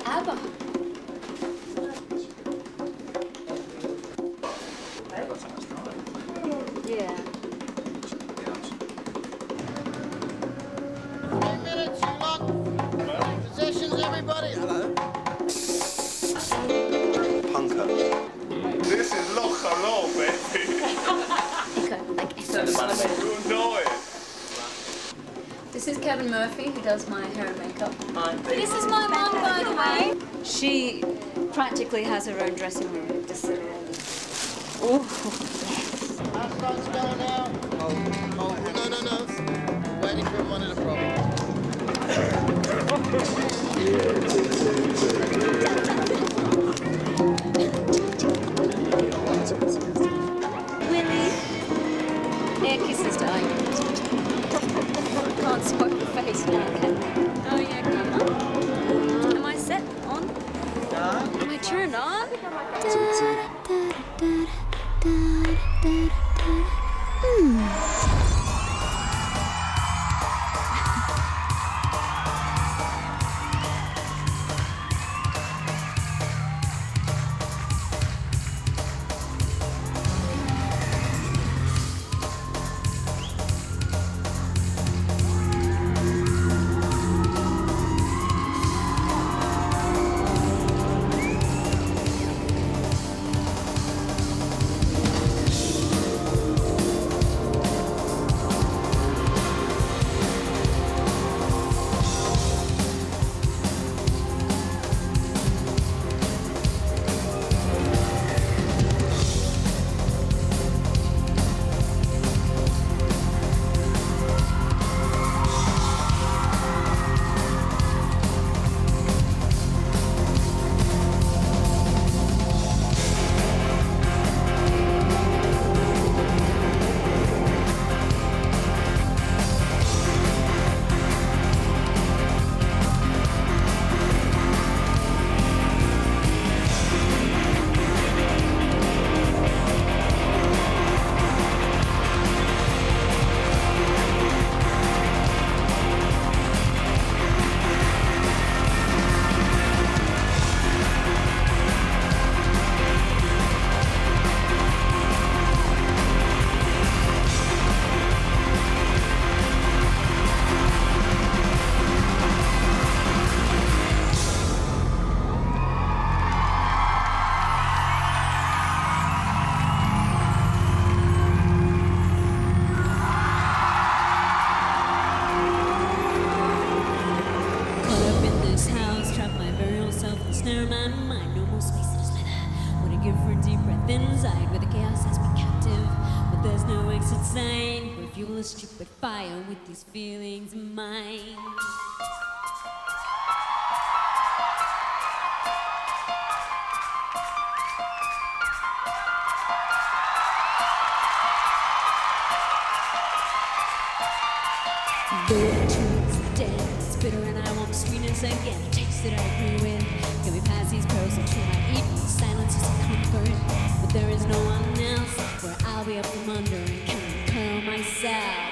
ABBA. Yeah. 3 minutes, you lock positions, everybody. Hello. Punker. This is lock and roll, baby. Echo, like echo. You know it. This is Kevin Murphy, who does my hair and makeup. Hi. This is my mum, by the way. She practically has her own dressing room. Just ooh, yes. Our sun's going out. Oh, no. We're waiting for a monitor problem. Willie. Air kisses, darling. Can't spot your face now, can you? Oh, yeah, come on. Am I set on? Am I turned on? Fuel a stupid fire with these feelings of mine. Though the truth is dead, it's bitter and I want sweetness again. A taste that I agree with. Can we pass these pearls and try to eat? Silence is a comfort, but there is no one else where I'll be up from under and can curl myself.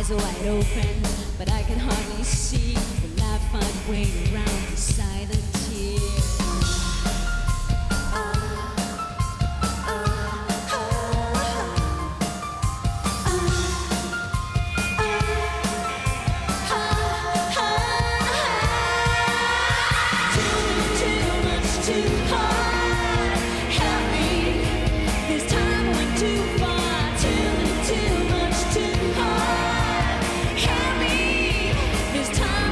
Wide open, but I can hardly see. Will I find a way around the silent tears? This time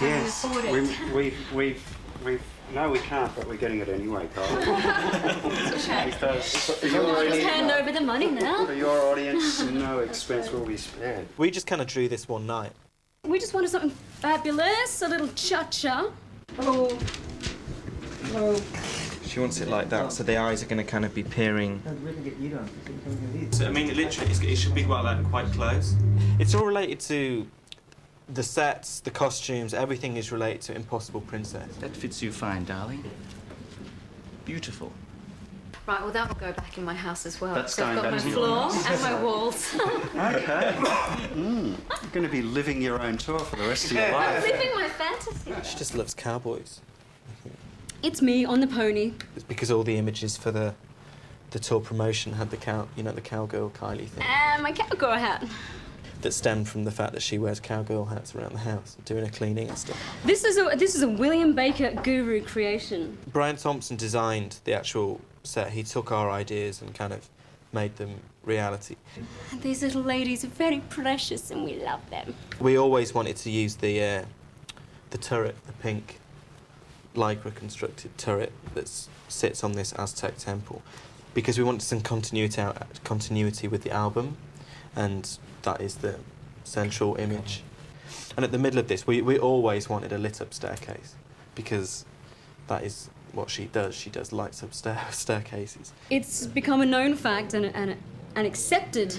Yes, afford it. we've. No, we can't, but we're getting it anyway, Carl. Just hand over the money now. For your audience, no expense will be spared. We just kind of drew this one night. We just wanted something fabulous, a little cha-cha. Oh. She wants it like that, so the eyes are going to kind of be peering. So, I mean, literally, it should be quite close. It's all related to the sets, the costumes, everything is related to Impossible Princess. That fits you fine, darling. Beautiful. Right, well, that will go back in my house as well. That's So I've got my staying floor and my walls. Okay. You're going to be living your own tour for the rest of your I'm life. living my fantasy. She just loves cowboys. It's me on the pony. It's because all the images for the tour promotion had the cowgirl Kylie thing. And my cowgirl hat. That stemmed from the fact that she wears cowgirl hats around the house, doing her cleaning and stuff. This is a William Baker guru creation. Brian Thompson designed the actual set. He took our ideas and kind of made them reality. And these little ladies are very precious and we love them. We always wanted to use the turret, the pink lycra constructed turret that sits on this Aztec temple, because we wanted some continuity with the album, and that is the central image. And at the middle of this, we always wanted a lit-up staircase, because that is what she does. She does lights up staircases. It's become a known fact and an accepted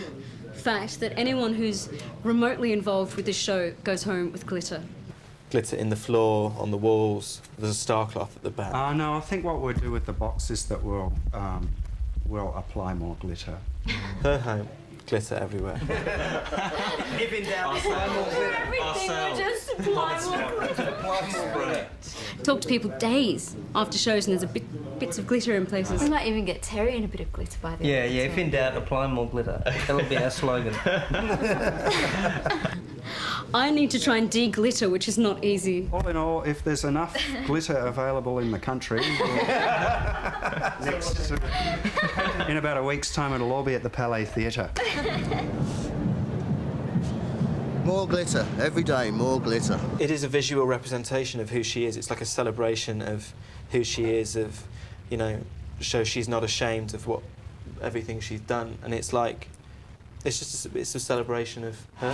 fact that anyone who's remotely involved with this show goes home with glitter. Glitter in the floor, on the walls. There's a star cloth at the back. No, I think what we'll do with the box is that we'll apply more glitter. Her home, glitter everywhere. If in doubt, apply more glitter. Talk to people days after shows and there's bits of glitter in places. We might even get Terry in a bit of glitter by the Yeah, end. if in doubt, apply more glitter. That'll be our slogan. I need to try and de-glitter, which is not easy. All in all, if there's enough glitter available in the country, in about a week's time, it'll all be at the Palais Theatre. More glitter, every day, more glitter. It is a visual representation of who she is. It's like a celebration of who she is, of, you know, show she's not ashamed of everything she's done. And it's like, it's a celebration of her.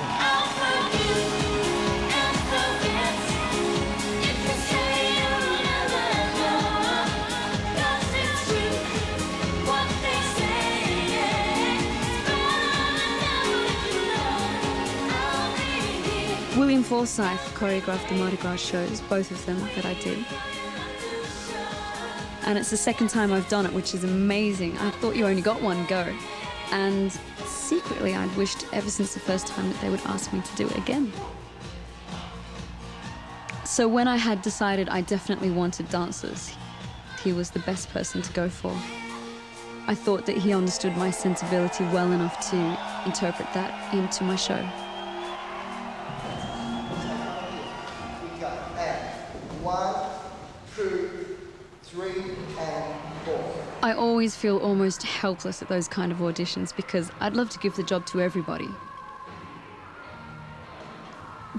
William Forsythe choreographed the Mardi Gras shows, both of them that I did. And it's the second time I've done it, which is amazing. I thought you only got one go. And secretly, I'd wished ever since the first time that they would ask me to do it again. So when I had decided I definitely wanted dancers, he was the best person to go for. I thought that he understood my sensibility well enough to interpret that into my show. One, two, three, and four. I always feel almost helpless at those kind of auditions because I'd love to give the job to everybody.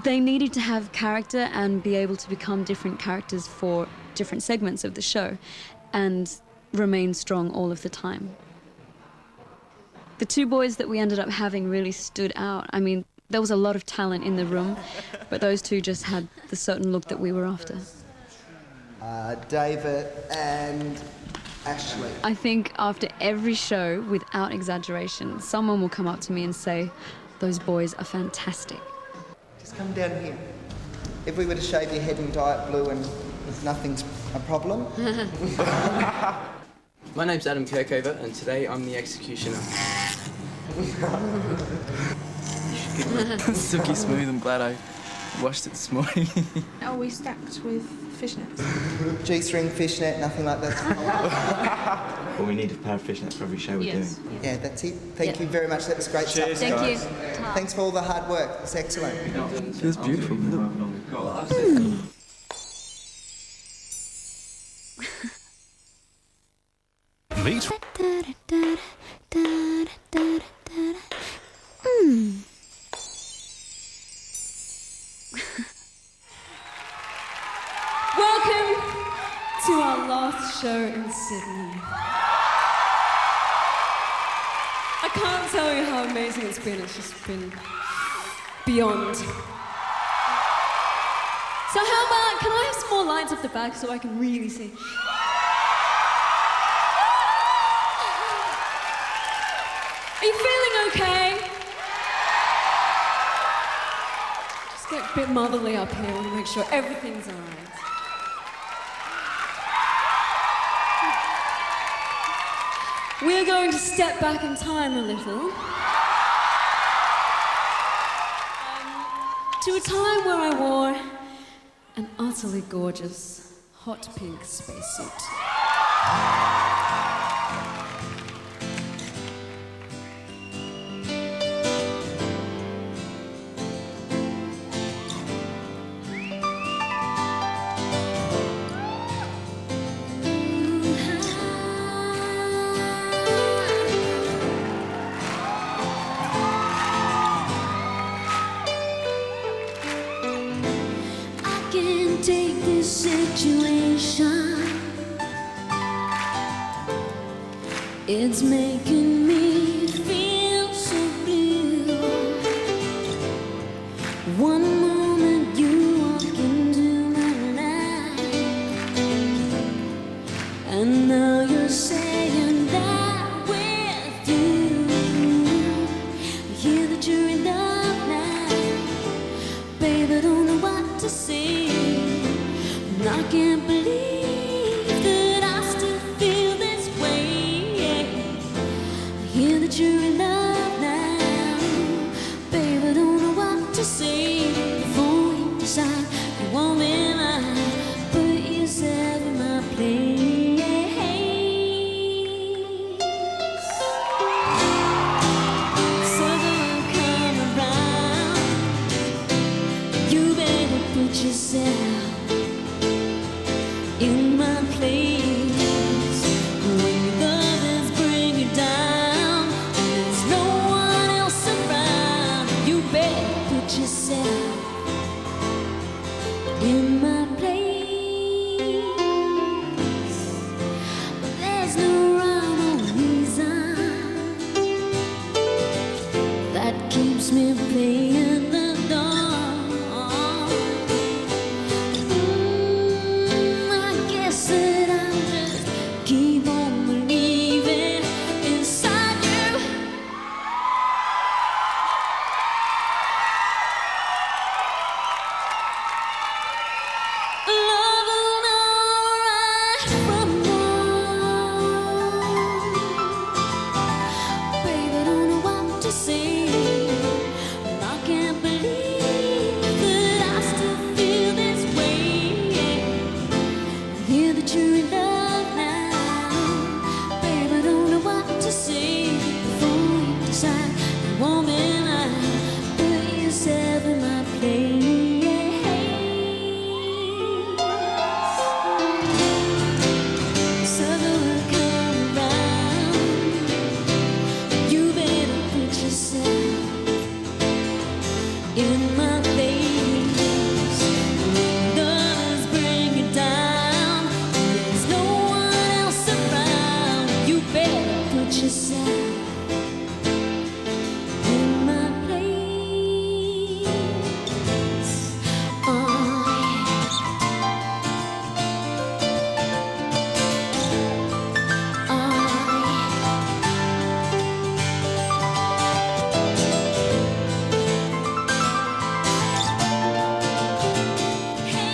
They needed to have character and be able to become different characters for different segments of the show and remain strong all of the time. The two boys that we ended up having really stood out. I mean, there was a lot of talent in the room, but those two just had the certain look that we were after. David and Ashley. I think after every show, without exaggeration, someone will come up to me and say, "Those boys are fantastic." Just come down here. If we were to shave your head and dye it blue and nothing's a problem. My name's Adam Kirkover, and today I'm the executioner. Silky smooth, I'm glad I washed it this morning. Are we stacked with fishnets? G-string, fishnet, nothing like that. Well, we need a pair of fishnets for every show we're doing. Yeah, that's it. Thank you very much. That was great stuff. Thank you. Thanks for all the hard work. It's excellent. It feels beautiful. Meet. Sydney. I can't tell you how amazing it's been. It's just been beyond. So how about, can I have some more lights off the back so I can really see? Are you feeling okay? Just get a bit motherly up here. I want to make sure everything's all right. We're going to step back in time a little. To a time where I wore an utterly gorgeous hot pink spacesuit. Take this situation, it's making me feel so real. One moment you walk into my life, and now you're saying that with you, I hear that you're in love now. Baby, don't know what to say. I can't believe that I still feel this way. I hear that you're in love now. Baby, I don't know what to say. Before you decide you want me mine, put yourself in my place. Circle and come around. You better put yourself in my place. When your lovers bring you down, there's no one else around. You better put yourself in my place. But there's no rhyme or reason that keeps me playing the dark. Keep on believing inside you. Love will know right from wrong. Baby, I don't know what to say. I can't believe that I still feel this way. I hear that you're in love. In my place, when others bring you down, there's no one else around. You better put yourself in my place. Oh, yeah. Oh, yeah.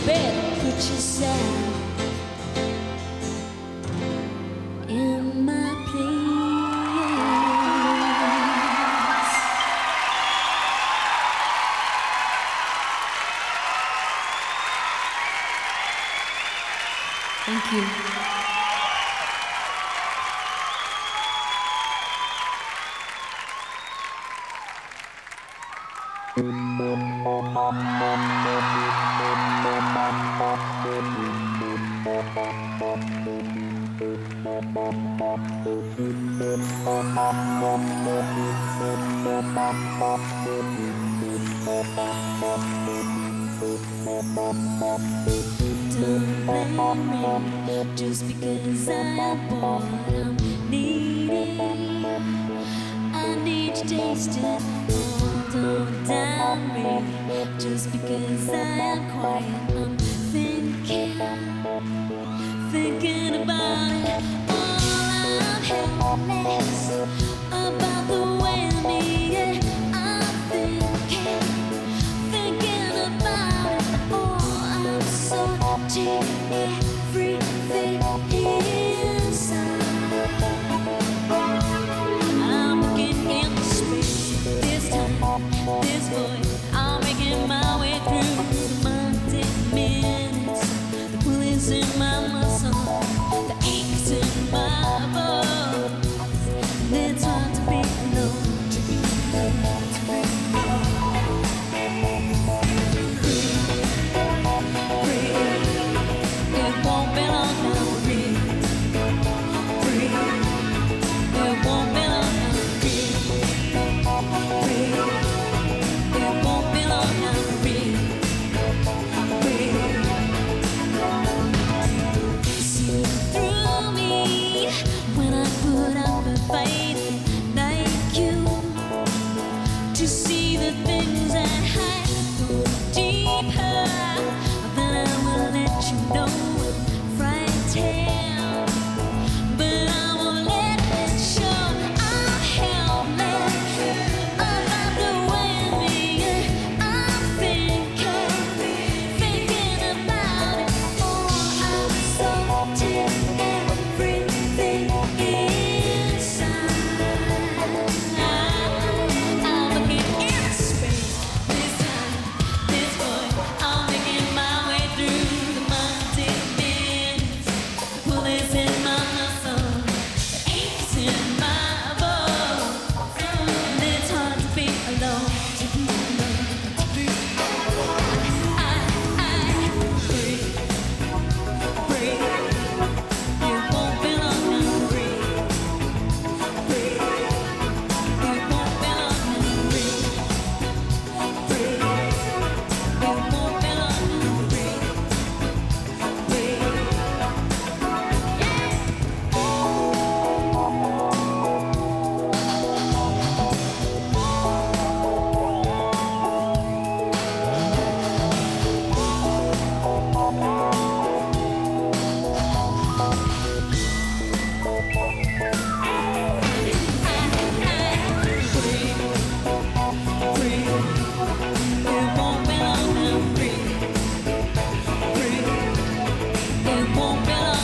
better put yourself in my place. Thank you. Don't blame me just because I'm bored. I'm needing. I need to taste it. Oh, don't doubt me just because I am quiet. I'm thinking about it. Oh, I'm helpless about the way I need it. I'm thinking about it. Oh, I'm searching everything inside. I'm looking in the space this time, this voice. I'm making my way through the Monday minutes. The pulleys in my muscle, the aches in my bones. And it's hard to be alone, to be alone, to be breathe. It won't be long now, breathe. It won't be long now, breathe. It won't be long now, breathe. See through me when I put up a fight like you. To see the things that hide go deeper. Then I will let you know frightened. But I won't let it show. I'm helpless about the way I'm thinking about it. Oh, I'm sorting everything inside. I'm looking in space this time, this void. I'm making my way through the Monday minutes. The pulleys in my muscle, the aches in my bones. And it's hard to be alone, to be alone, to be I breathe. You won't be long now, breathe. You won't be long now, breathe. You won't be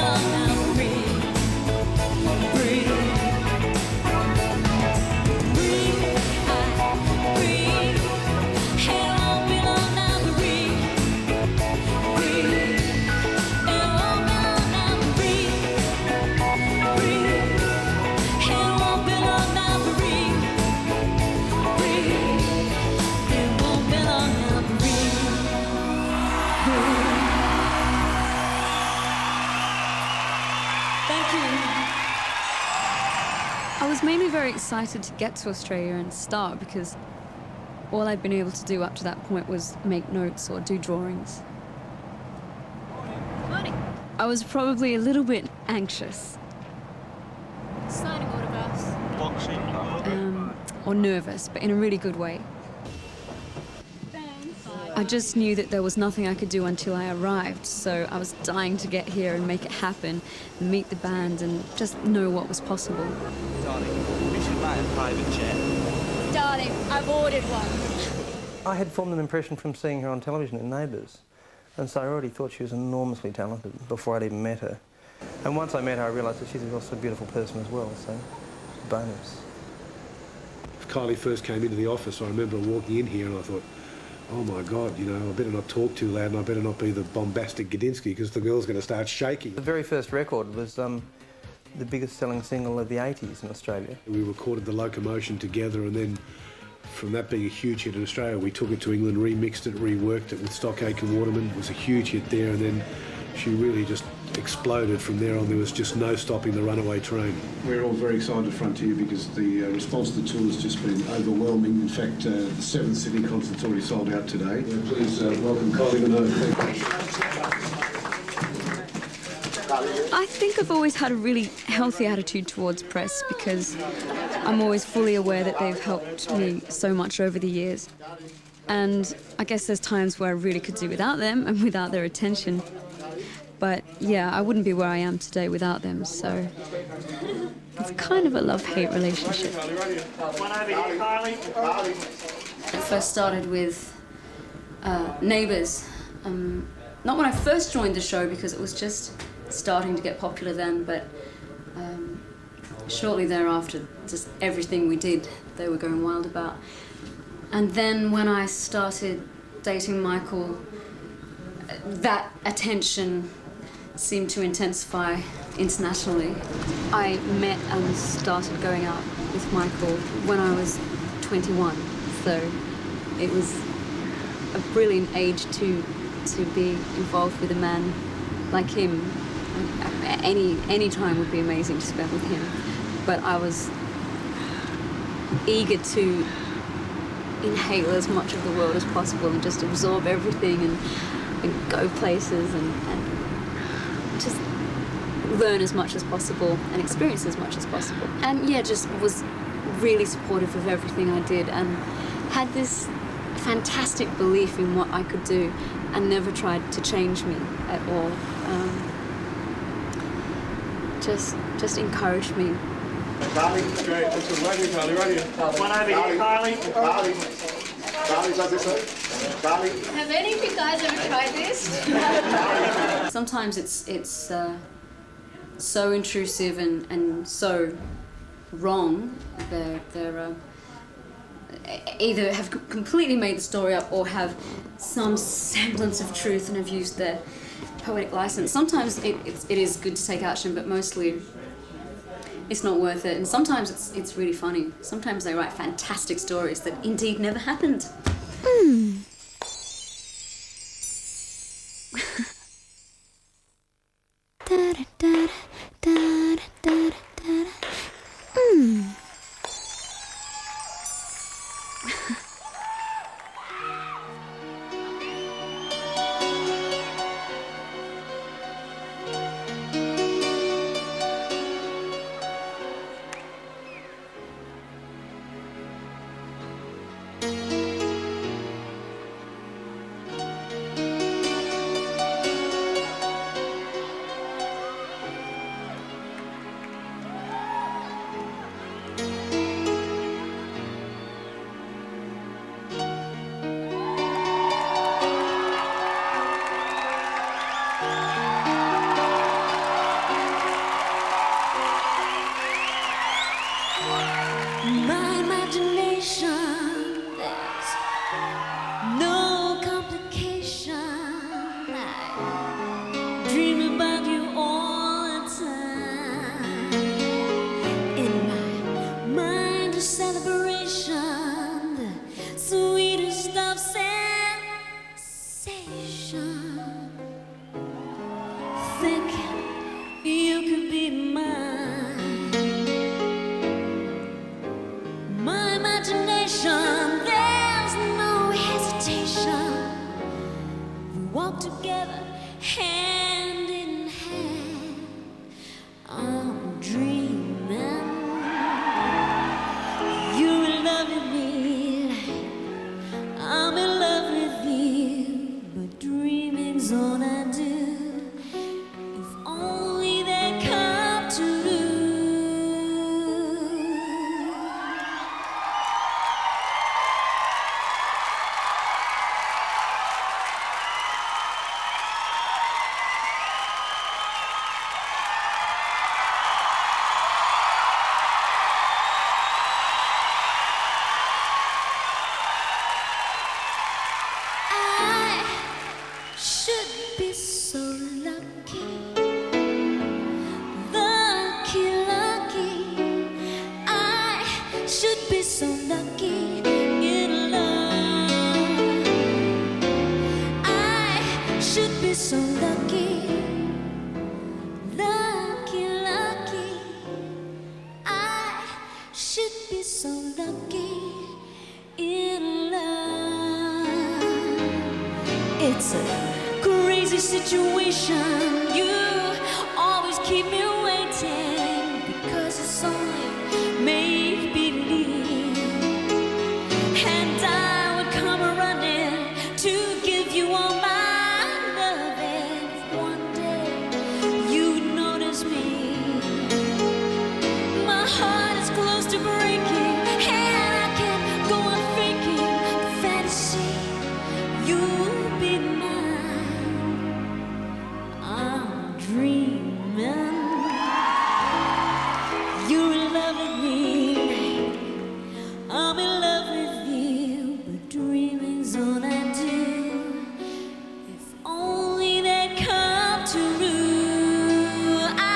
long now, breathe. I was mainly very excited to get to Australia and start because all I'd been able to do up to that point was make notes or do drawings. I was probably a little bit anxious. Signing autographs. Or nervous, but in a really good way. I just knew that there was nothing I could do until I arrived, so I was dying to get here and make it happen, meet the band and just know what was possible. Darling, we should buy a private jet. darling, I've ordered one. I had formed an impression from seeing her on television in Neighbours, and so I already thought she was enormously talented before I'd even met her. And once I met her, I realised that she's also a beautiful person as well, so bonus. Kylie first came into the office, I remember walking in here and I thought, oh my God, you know, I better not talk too loud and I better not be the bombastic Gadinsky because the girl's going to start shaking. The very first record was the biggest selling single of the 80s in Australia. We recorded The Locomotion together, and then from that being a huge hit in Australia, we took it to England, remixed it, reworked it with Stock Aitken Waterman. It was a huge hit there, and then she really just exploded from there on. There was just no stopping the runaway train. We're all very excited front here because the response to the tour has just been overwhelming. In fact, the 7th Sydney concert's already sold out today. Please welcome Kylie Minogue. I think I've always had a really healthy attitude towards press because I'm always fully aware that they've helped me so much over the years. And I guess there's times where I really could do without them and without their attention. But yeah, I wouldn't be where I am today without them, so it's kind of a love-hate relationship. It first started with Neighbours. Not when I first joined the show because it was just starting to get popular then, but shortly thereafter, just everything we did, they were going wild about. And then when I started dating Michael, that attention seemed to intensify internationally. I met and started going out with Michael when I was 21, so it was a brilliant age to be involved with a man like him. Any time would be amazing to spend with him, but I was eager to inhale as much of the world as possible and just absorb everything and go places and just learn as much as possible and experience as much as possible. And yeah, just was really supportive of everything I did and had this fantastic belief in what I could do and never tried to change me at all. Just encouraged me. Kylie, great. Right here, Kylie, right here. One over here, Kylie. Kylie, does this one. Kylie. Have any of you guys ever tried this? Sometimes it's so intrusive and so wrong. They're either have completely made the story up or have some semblance of truth and have used their poetic license. Sometimes it is good to take action, but mostly it's not worth it. And sometimes it's really funny. Sometimes they write fantastic stories that indeed never happened. My imagination, there's no complication. I dream about you all the time. In my mind, a celebration, the sweetest of sensation. Thinking you could be mine. My imagination, there's no hesitation. We walk together, hand in hand. I'm dreaming. You're in love with me, like I'm in love with you. But dreaming's all I do. If only they come true. be so lucky, lucky, lucky. I should be so lucky in love. It's a crazy situation. You always keep me waiting because it's only make believe, and I would come running to give you all my love. And one day you notice me. My heart is close to breaking, and I can't go on faking the fantasy. You'll be mine. I'm dreaming. You're in love with me. I'm in love with you, but dreaming's all I do. If only they'd come true. I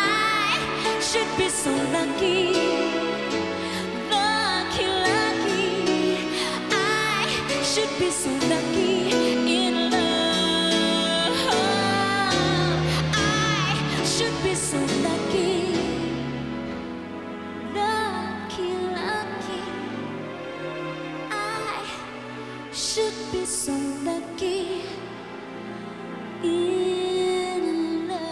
should be so lucky, lucky, lucky. I should be so lucky in love. I should be so lucky, lucky, lucky. I should be so lucky in love.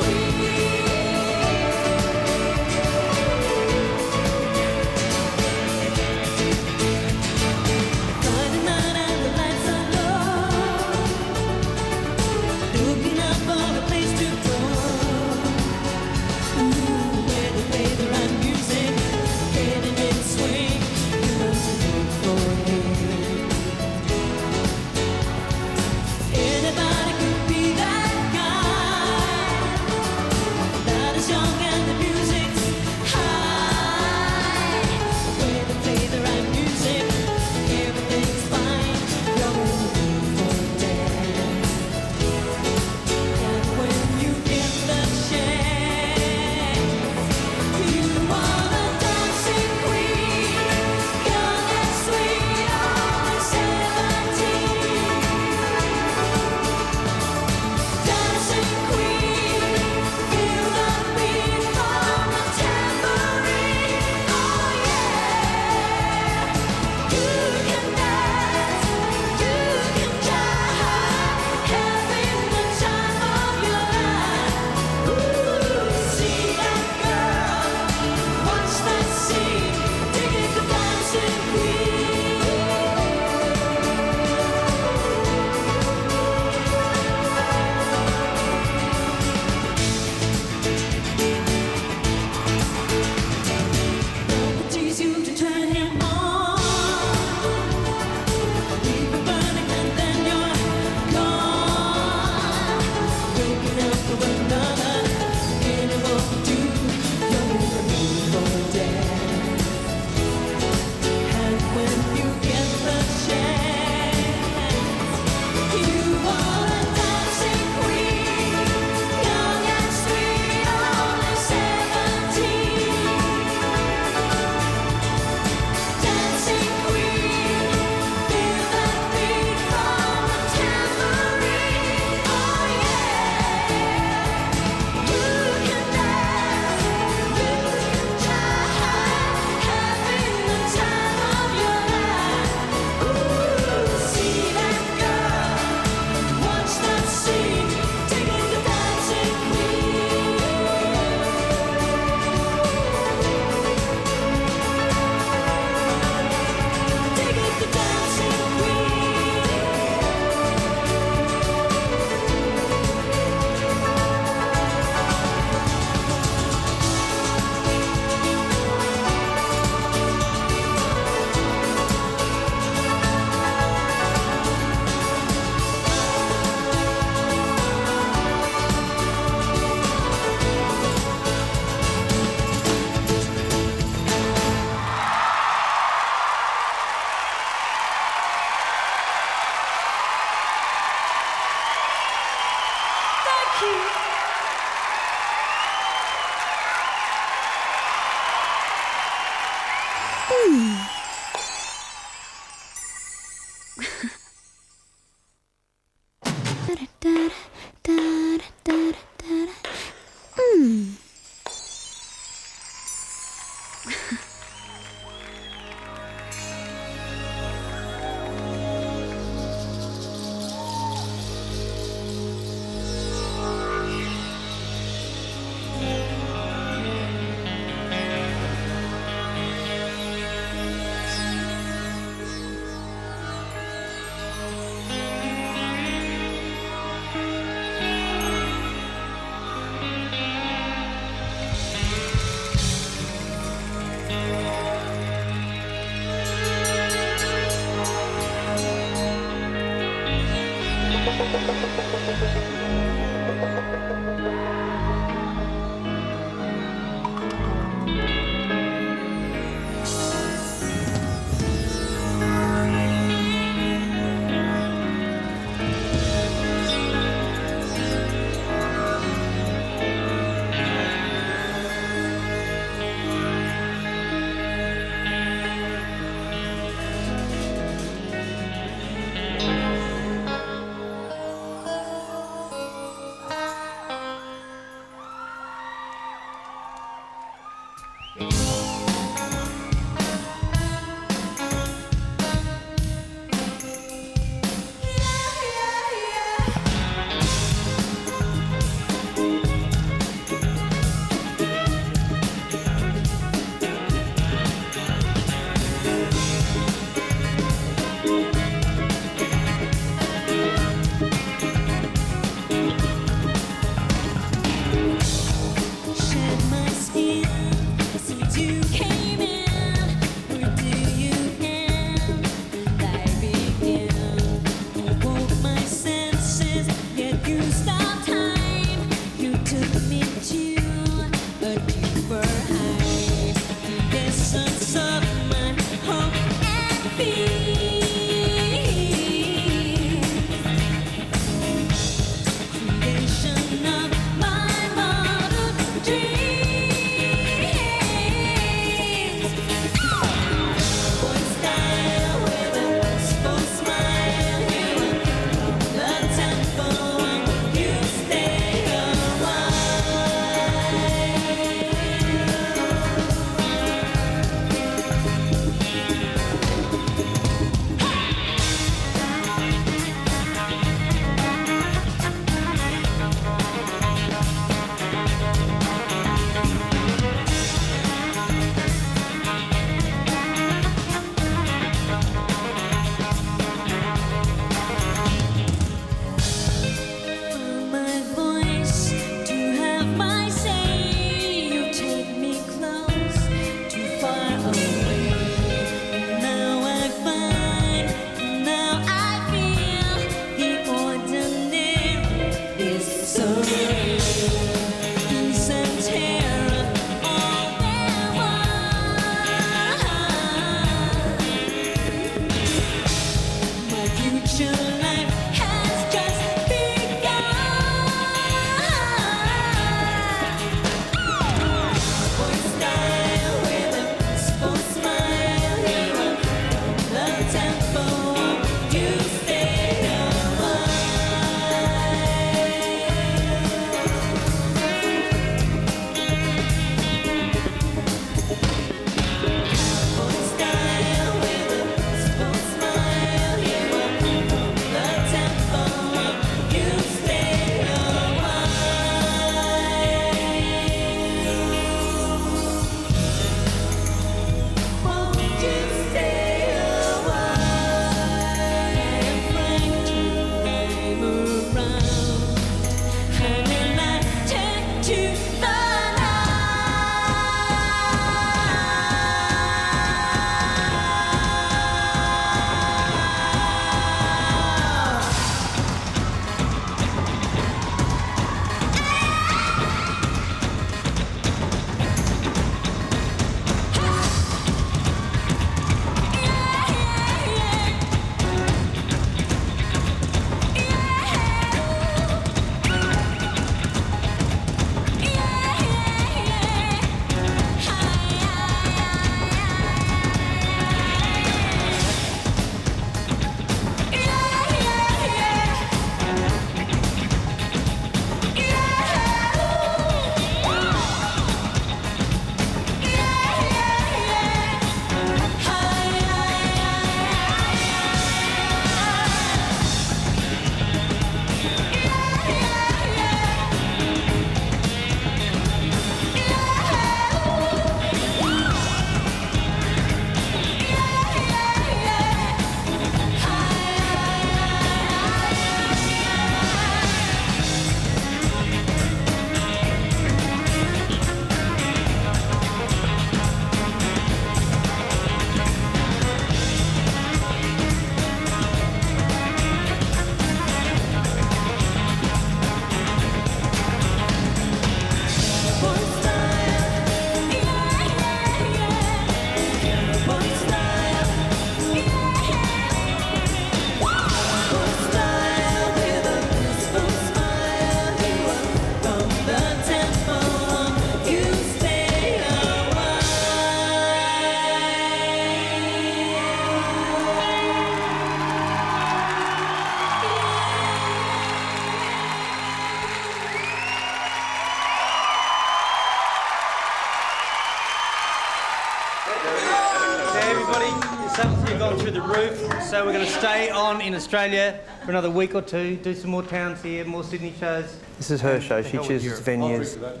Hey everybody, your sales here gone through the roof, so we're going to stay on in Australia for another week or two, do some more towns here, more Sydney shows. This is her show. She chooses venues, the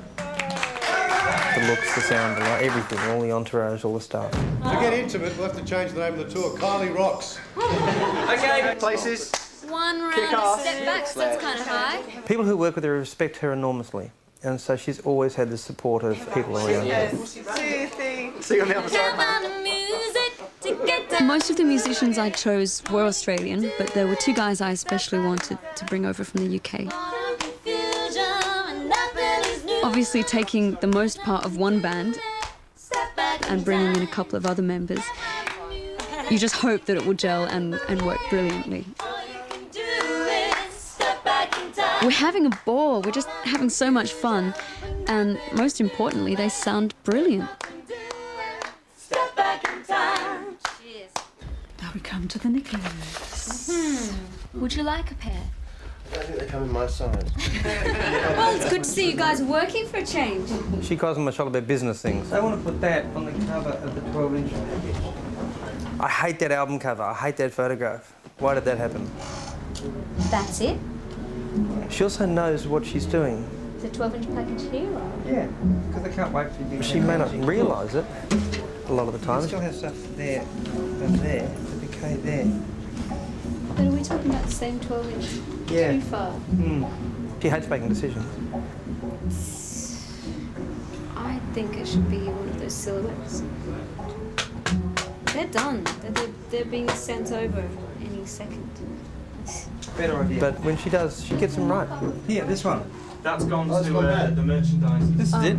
looks, the sound, everything, all the entourage, all the stuff. To get intimate, we'll have to change the name of the tour. Kylie Rocks. Okay, places. One round of step backs, that's kind of high. People who work with her respect her enormously, and so she's always had the support of people around her. See you on the other side. Most of the musicians I chose were Australian, but there were two guys I especially wanted to bring over from the UK. Obviously, taking the most part of one band and bringing in a couple of other members, you just hope that it will gel and work brilliantly. We're having a ball, we're just having so much fun, and most importantly, they sound brilliant. Now we come to the knickers. Would you like a pair? I think they come in my size. Well, it's good to see you guys working for a change. She calls them a shot about business things. I want to put that on the cover of the 12-inch package. I hate that album cover. I hate that photograph. Why did that happen? That's it? She also knows what she's doing. The 12-inch package here? Or? Yeah, because I can't wait for you. She may not realise it a lot of the time. You still have stuff there and there, the bouquet there. But are we talking about the same 12-inch? Yeah. Too far? She hates making decisions. I think it should be one of those silhouettes. They're done. They're being sent over any second. Better idea. But when she does, she gets them right. Here, this one. That's gone to the merchandise. This is it.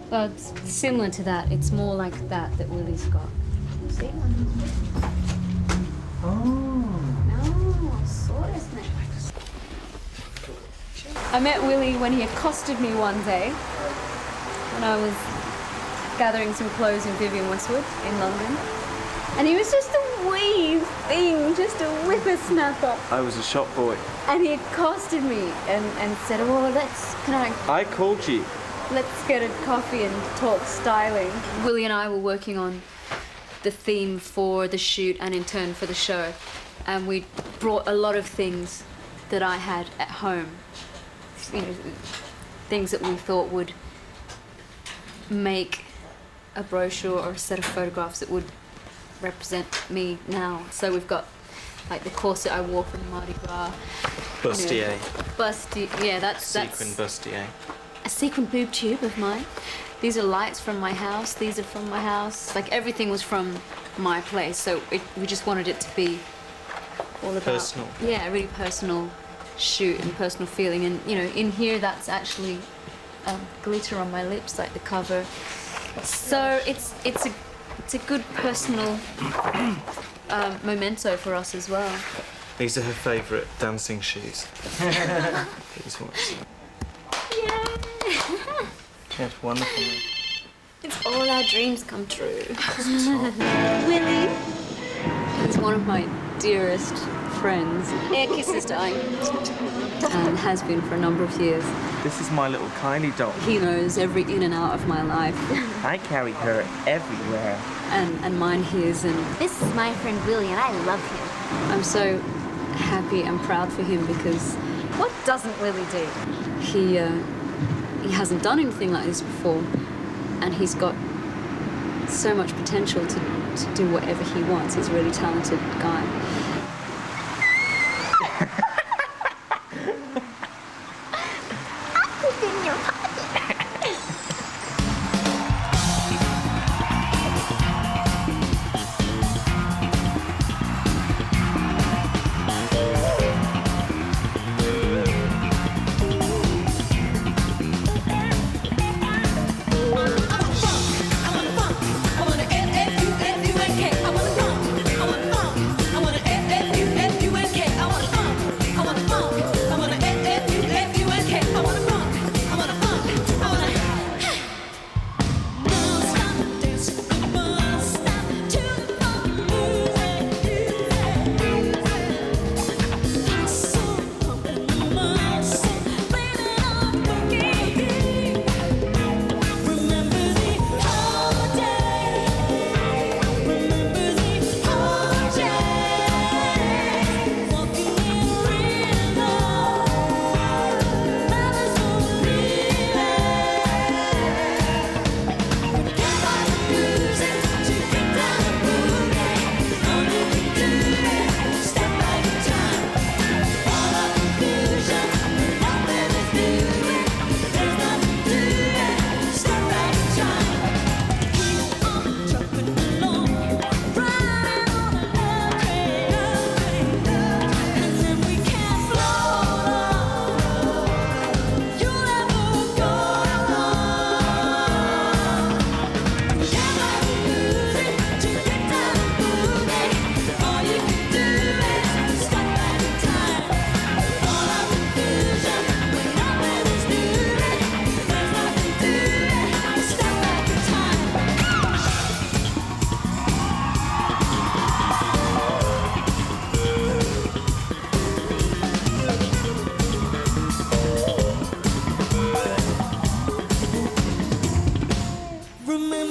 Well, it's similar to that. It's more like that Willie's got. See? I met Willie when he accosted me one day when I was gathering some clothes in Vivian Westwood in London. And he was just a wee thing, just a whippersnapper. I was a shop boy. And he accosted me and said, well, I called you. let's get a coffee and talk styling. Willie and I were working on the theme for the shoot and in turn for the show. And we brought a lot of things that I had at home. You know, things that we thought would make a brochure or a set of photographs that would represent me now. So we've got like the corset I wore from Mardi Gras. Bustier. You know, bustier, yeah, that's Sequin bustier. a sequin boob tube of mine. These are lights from my house. These are from my house. Like everything was from my place. So we just wanted it to be all about personal. Yeah, a really personal shoot and personal feeling. And you know, in here that's actually glitter on my lips, like the cover. So it's a good personal memento for us as well. These are her favourite dancing shoes. These ones. Yeah. That's wonderful. It's all our dreams come true. Willie. He's one of my dearest friends. Air kisses, darling. And has been for a number of years. This is my little Kylie doll. He knows every in and out of my life. I carry her everywhere. And mine his. And This is my friend Willie, and I love him. I'm so happy and proud for him because What doesn't Willie do? he hasn't done anything like this before, and he's got so much potential to do whatever he wants. He's a really talented guy. In your pocket. I wanna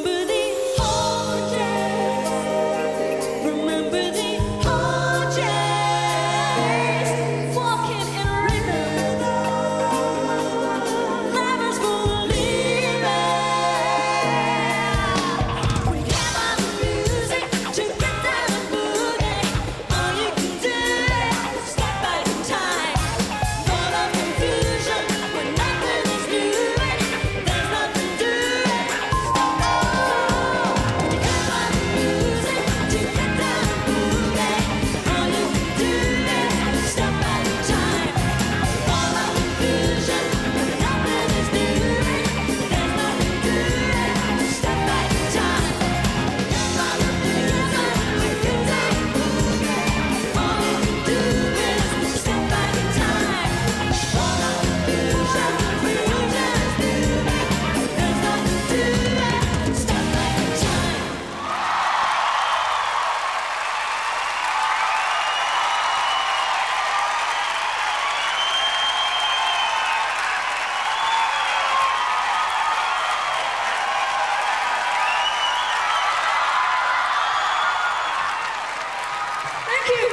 Remember the old days. Remember the old days. Walking in rhythm. Life is for living. We have our music to get down and moving. All you can do is step back in time. Full of confusion when nothing is new. There's nothing to it. Oh, we have our music to get down and moving. All you can do is step back in time. Full of confusion when nothing is new. There's nothing to it. Step back in time. All you can do is step back in time. All of confusion, there's nothing to it. Step back in time. Thank you.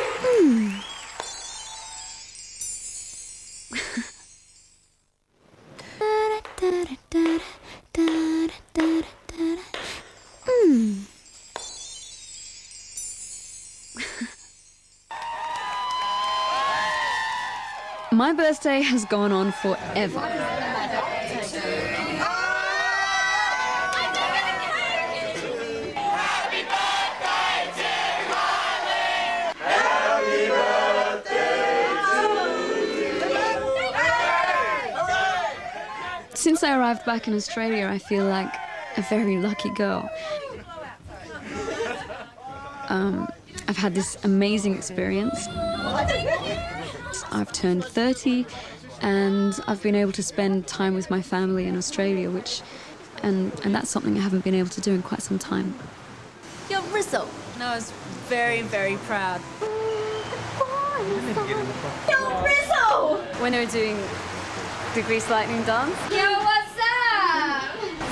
My birthday has gone on forever. Since I arrived back in Australia, I feel like a very lucky girl. I've had this amazing experience. I've turned 30 and I've been able to spend time with my family in Australia, and that's something I haven't been able to do in quite some time. Yo, Rizzo. No, I was very, very proud. Yo, Rizzo! When they were doing the Grease Lightning dance, Yo, what's up?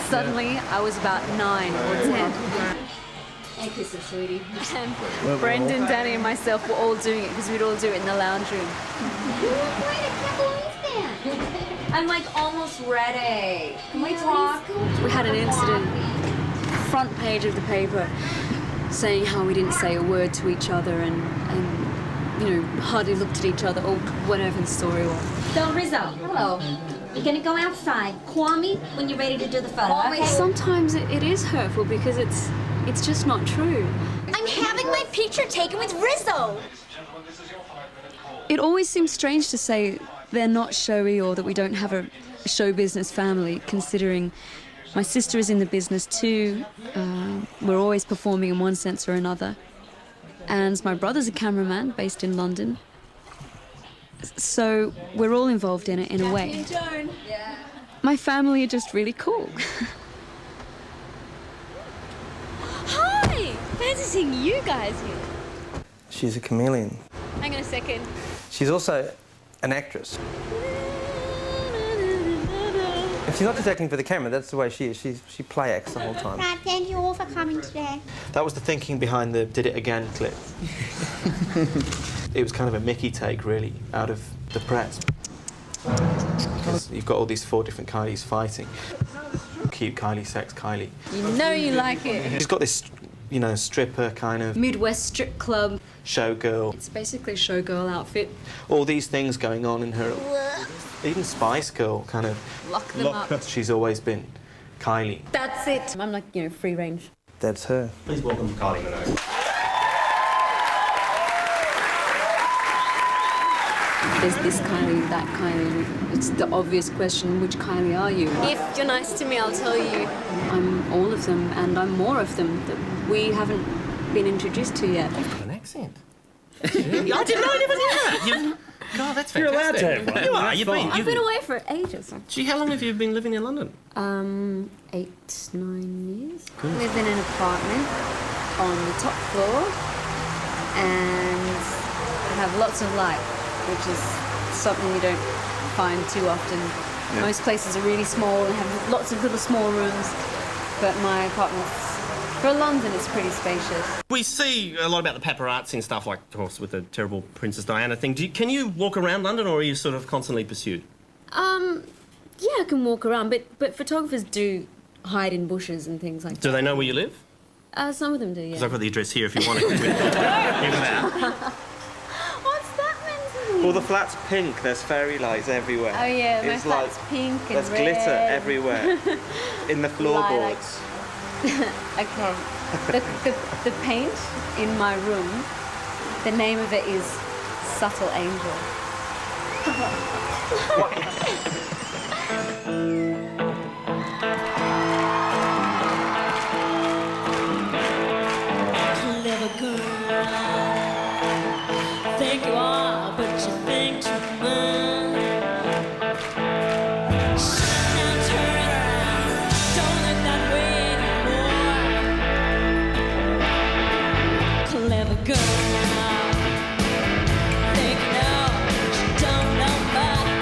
suddenly I was about 9 or 10. Hey, kisses, sweetie. And Brendan, Danny, and myself were all doing it because we'd all do it in the lounge room. I'm like almost ready. Can we talk? We had an incident, front page of the paper, saying how we didn't say a word to each other and you know, hardly looked at each other, or whatever the story was. So, Rizzo, hello. You're gonna go outside. Call me when you're ready to do the photo, okay? Sometimes it is hurtful because it's just not true. I'm having my picture taken with Rizzo. It always seems strange to say they're not showy or that we don't have a show business family, considering my sister is in the business too. We're always performing in one sense or another. And my brother's a cameraman based in London. So we're all involved in it in a way. My family are just really cool. Hi! Fancy seeing you guys here. She's a chameleon. Hang on a second. She's also an actress. And she's not just acting for the camera, that's the way she is. She play acts the whole time. Right, thank you all for coming today. That was the thinking behind the Did It Again clip. It was kind of a Mickey take, really, out of the press. Because you've got all these 4 different Kylies fighting. Cute Kylie, sex Kylie. You know you like it. She's got this, you know, stripper kind of... Midwest strip club. Showgirl. It's basically a showgirl outfit. All these things going on in her... Even Spice Girl, kind of... Lock them up. She's always been Kylie. That's it. I'm like, you know, free range. That's her. Please welcome Kylie Minogue. There's this Kylie, that Kylie. It's the obvious question, which Kylie are you? If you're nice to me, I'll tell you. I'm all of them, and I'm more of them that we haven't been introduced to yet. You've got an accent. I didn't know anyone knew that. God, that's fantastic. You're allowed to have one. You are. You've been. I've been away for ages. Gee, how long have you been living in London? 8, 9 years. Cool. Live in an apartment on the top floor and have lots of light, which is something you don't find too often. Yeah. Most places are really small and have lots of little small rooms. but my apartment, for London, it's pretty spacious. We see a lot about the paparazzi and stuff, like, of course, with the terrible Princess Diana thing. Can you walk around London, or are you sort of constantly pursued? Yeah, I can walk around, but photographers do hide in bushes and things like that. Do they know where you live? Some of them do, yeah. Because I've got the address here if you want it. Give that. What's that meant to mean? All the flats pink, there's fairy lights everywhere. Oh yeah, my It's flat's like, pink and there's red. glitter everywhere. In the floorboards. Okay. The paint in my room, the name of it is Subtle Angel. Clever girl, think you are, but you think too much. Shut down, turn it around, don't look that way anymore. Clever girl, think you know, but you don't know much.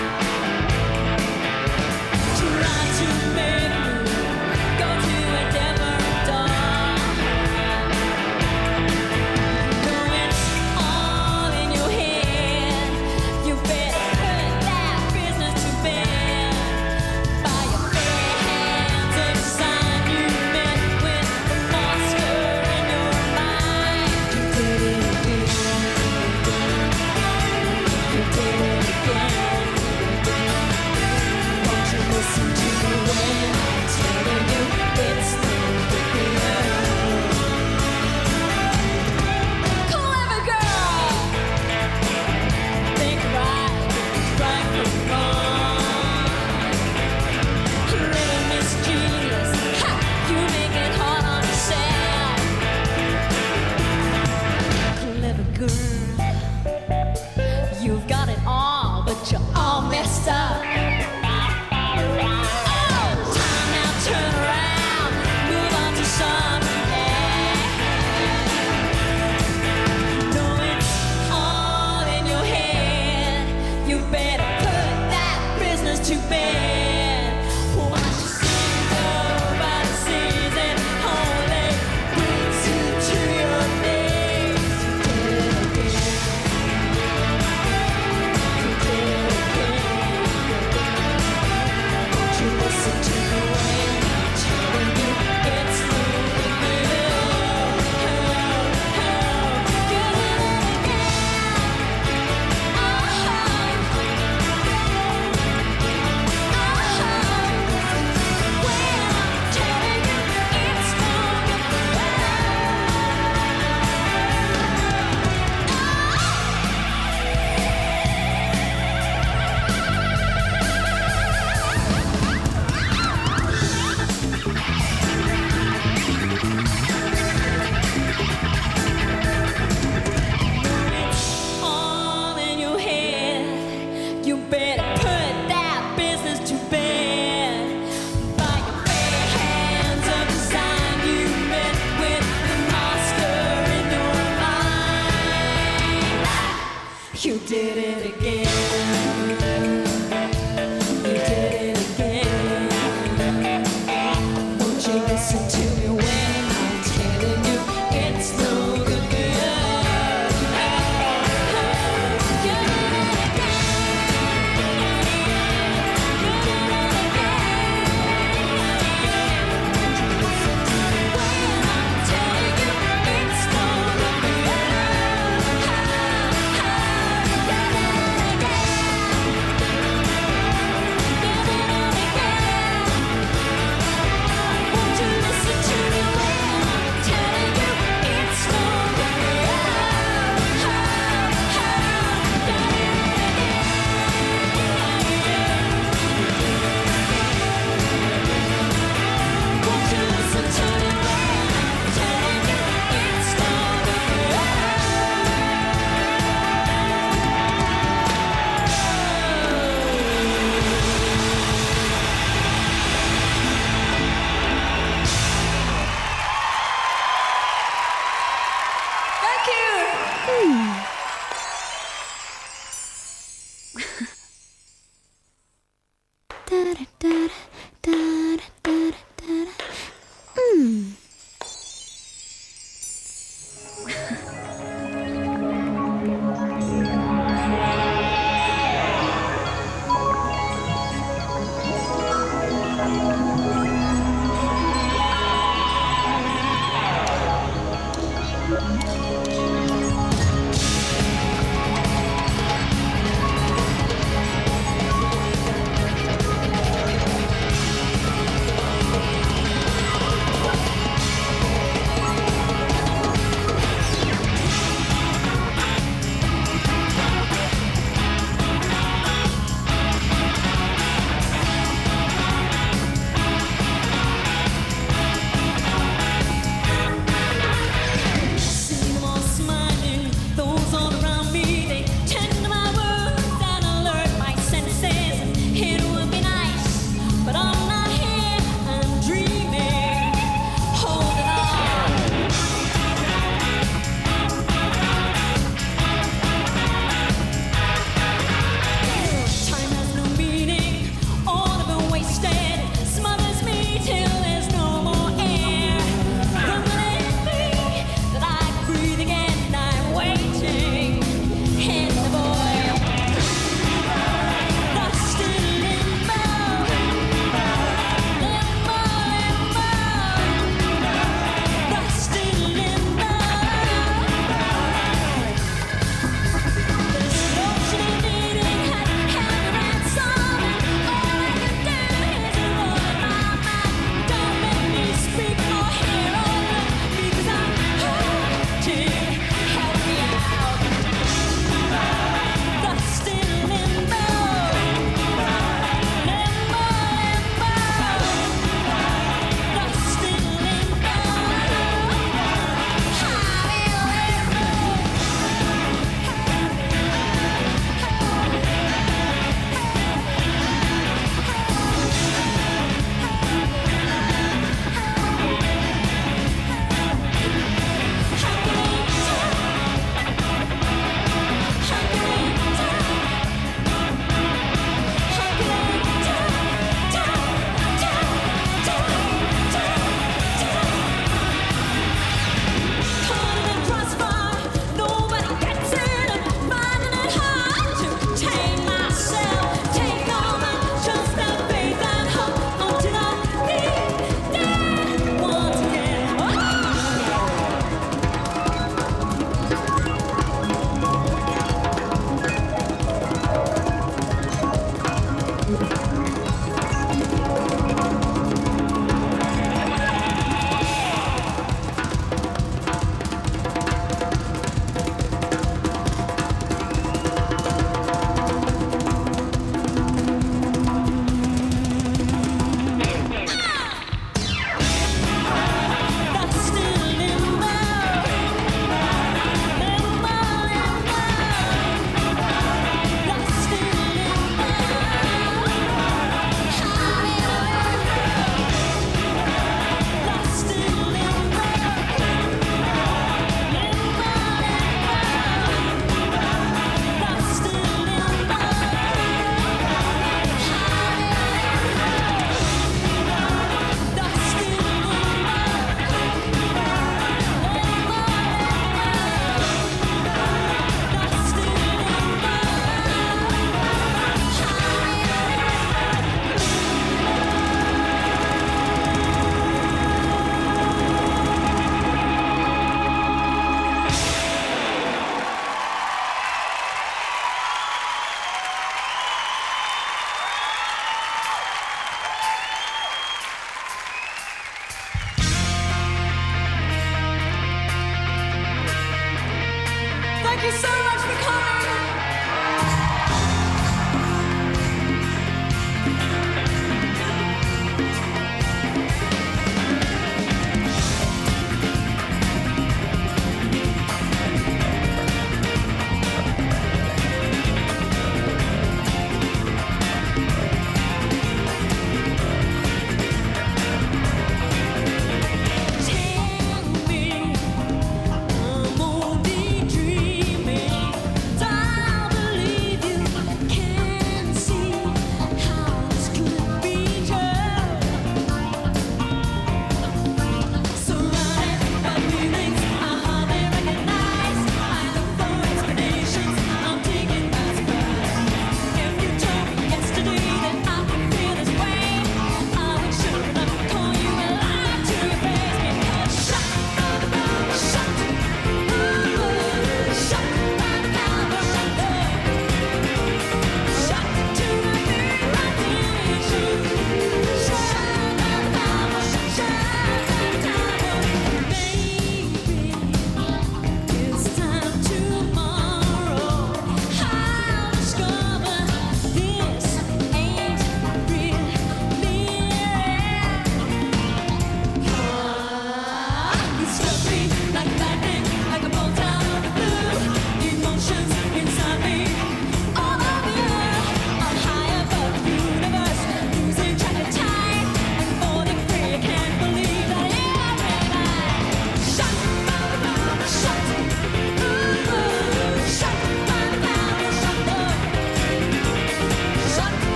you so much for coming.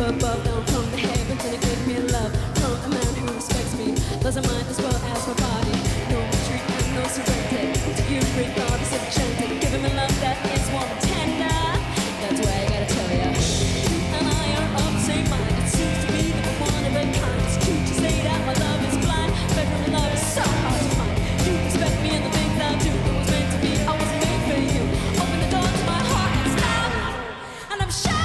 Above, down from the heavens, and it gave me love from a man who respects me, loves a mind as well as my body. No retreat and no surrender to you, regardless of gender. Give him a love that is warm and tender. That's why I gotta tell ya, you and I are of the same mind. It seems to be that we're one of a kind. It's true to say that my love is blind, but my love is so hard to find. You respect me and the things I do. It was meant to be, I wasn't made for you. Open the door to my heart and stop, and I'm shy.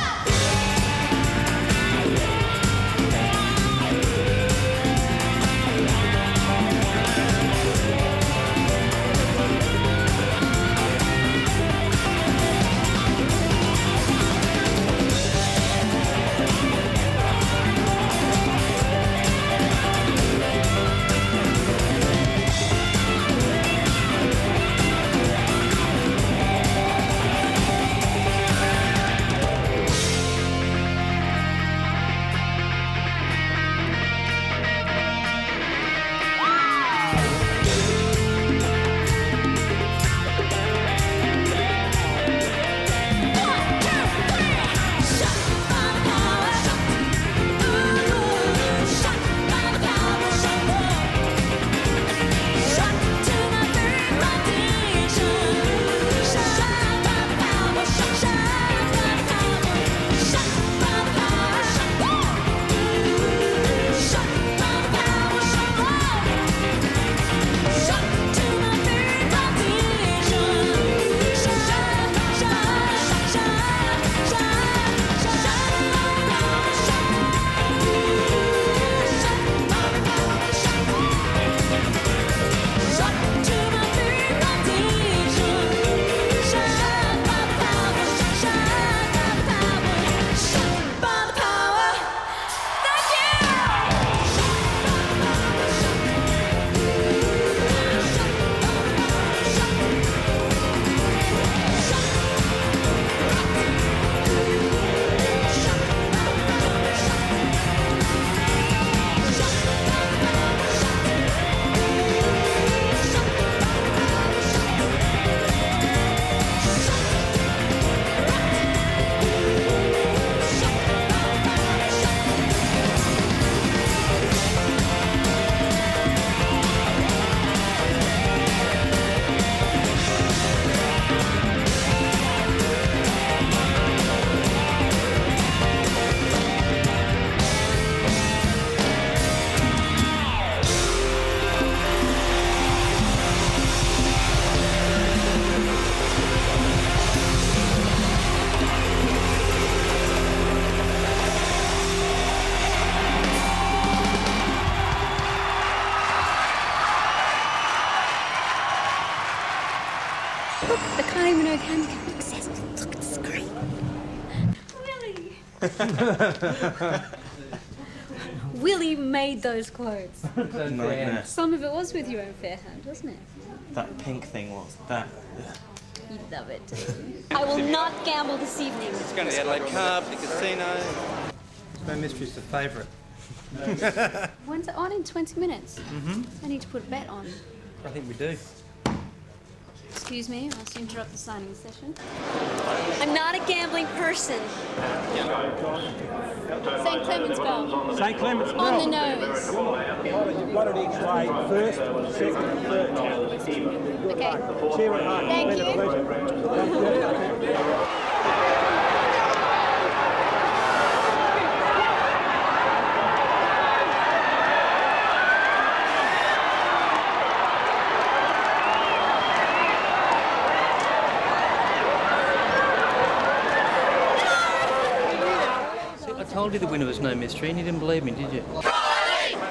Minogue handicap accessible. Look at the screen. Willie! Willie made those quotes. Nightmare. Some of it was with your own fair hand, wasn't it? That pink thing was that. You love it. I will not gamble this evening. It's going to the Adelaide Cup, the casino. No Mystery's the favourite. When's it on? In 20 minutes? Mm-hmm. I need to put a bet on. I think we do. Excuse me, I must interrupt the signing session. I'm not a gambling person. St. Clement's Bell. St. Clement's Bell. On the nose. You've got it each way, first, second, and third. Okay. Cheer it hard. Thank It's been a you. pleasure. I told you the winner was no mystery and you didn't believe me, did you?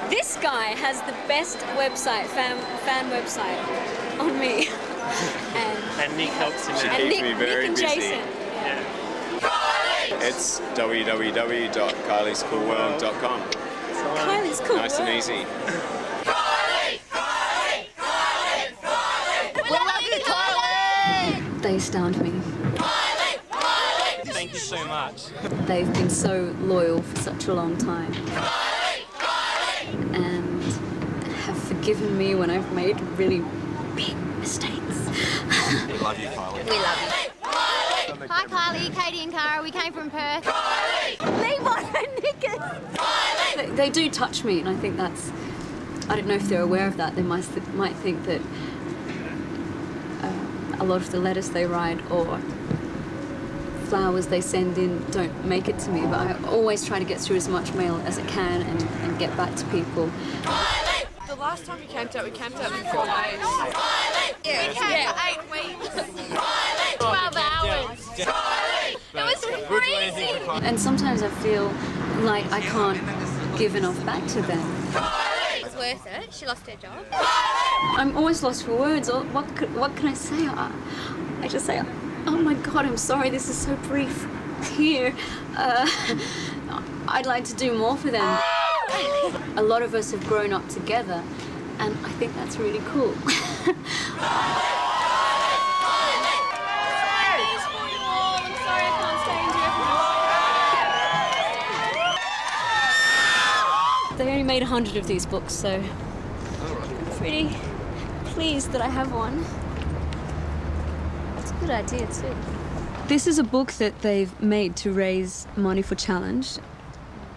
This guy has the best website, fan website, on me. And Nick helps him out. And Keeps Nick, me very Nick and busy. Jason. It's www.kyliescoolworld.com. Kylie's Cool Nice and World. easy. We love you, Kylie! They astound me. Thank you so much. They've been so loyal for such a long time. And have forgiven me when I've made really big mistakes. We love you, Kylie. We love you. Hi Kylie, Katie and Cara, we came from Perth. Levi and Nickers! They do touch me, and I think that's... I don't know if they're aware of that. They might think that a lot of the letters they write or flowers they send in don't make it to me, but I always try to get through as much mail as I can and get back to people. The last time we camped out for 4 days. We came for 8 weeks. 12 hours. It was freezing. And sometimes I feel like I can't give enough back to them. It's worth it. She lost her job. I'm always lost for words. What can I say? I just say, oh my God, I'm sorry, this is so brief here. I'd like to do more for them. A lot of us have grown up together, and I think that's really cool. They only made 100 of these books, so I'm pretty pleased that I have one. It's a good idea too. This is a book that they've made to raise money for Challenge,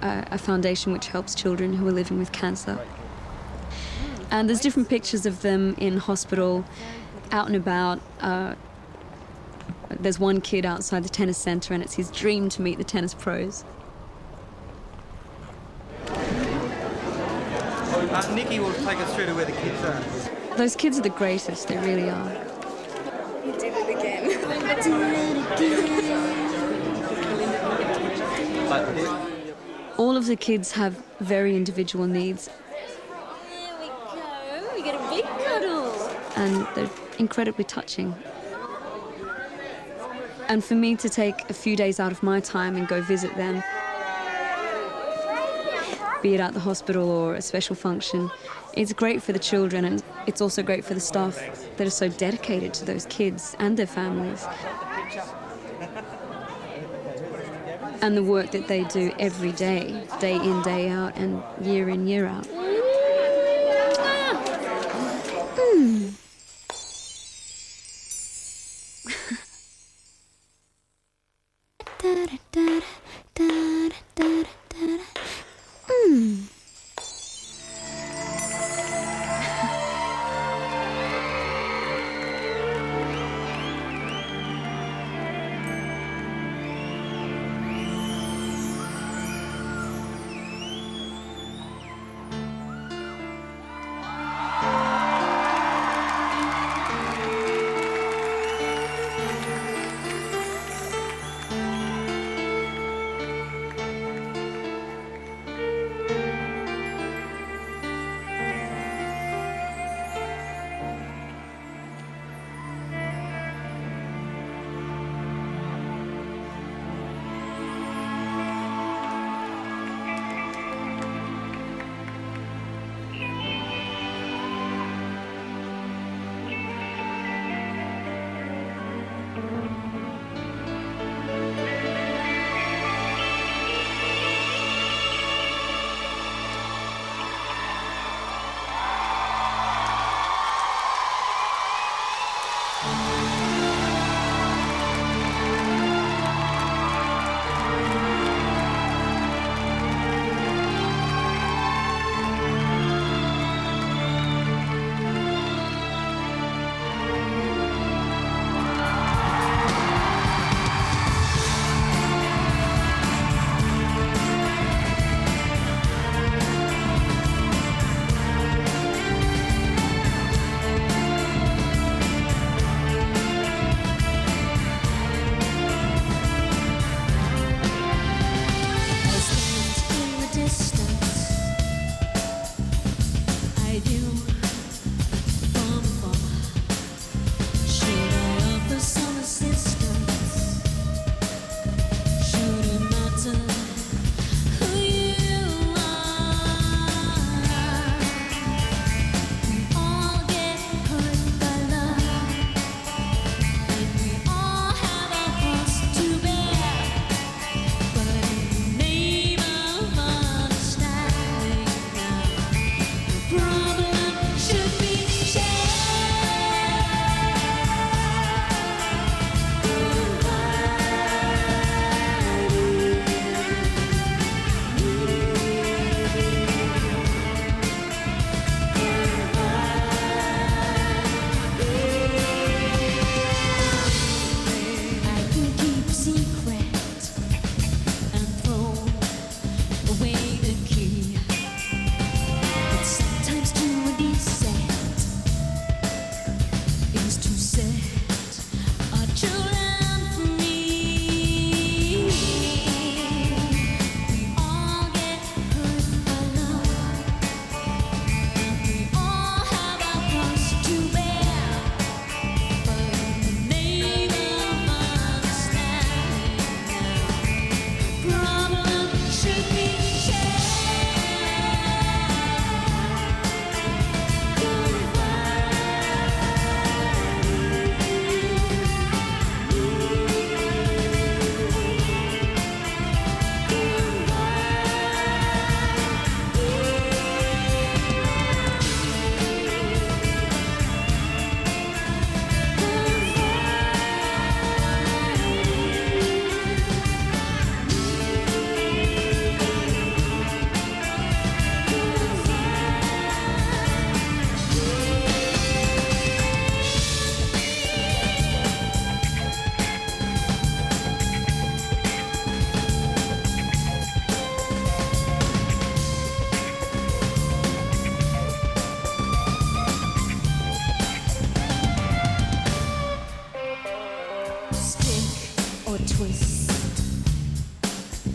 a foundation which helps children who are living with cancer. And there's different pictures of them in hospital, out and about. There's one kid outside the tennis centre, and it's his dream to meet the tennis pros. Nikki will take us through to where the kids are. Those kids are the greatest, they really are. You did it again. All of the kids have very individual needs, There we go. We get a big cuddle. and they're incredibly touching. And for me to take a few days out of my time and go visit them, be it at the hospital or a special function, it's great for the children, and it's also great for the staff that are so dedicated to those kids and their families. And the work that they do every day, day in, day out, and year in, year out.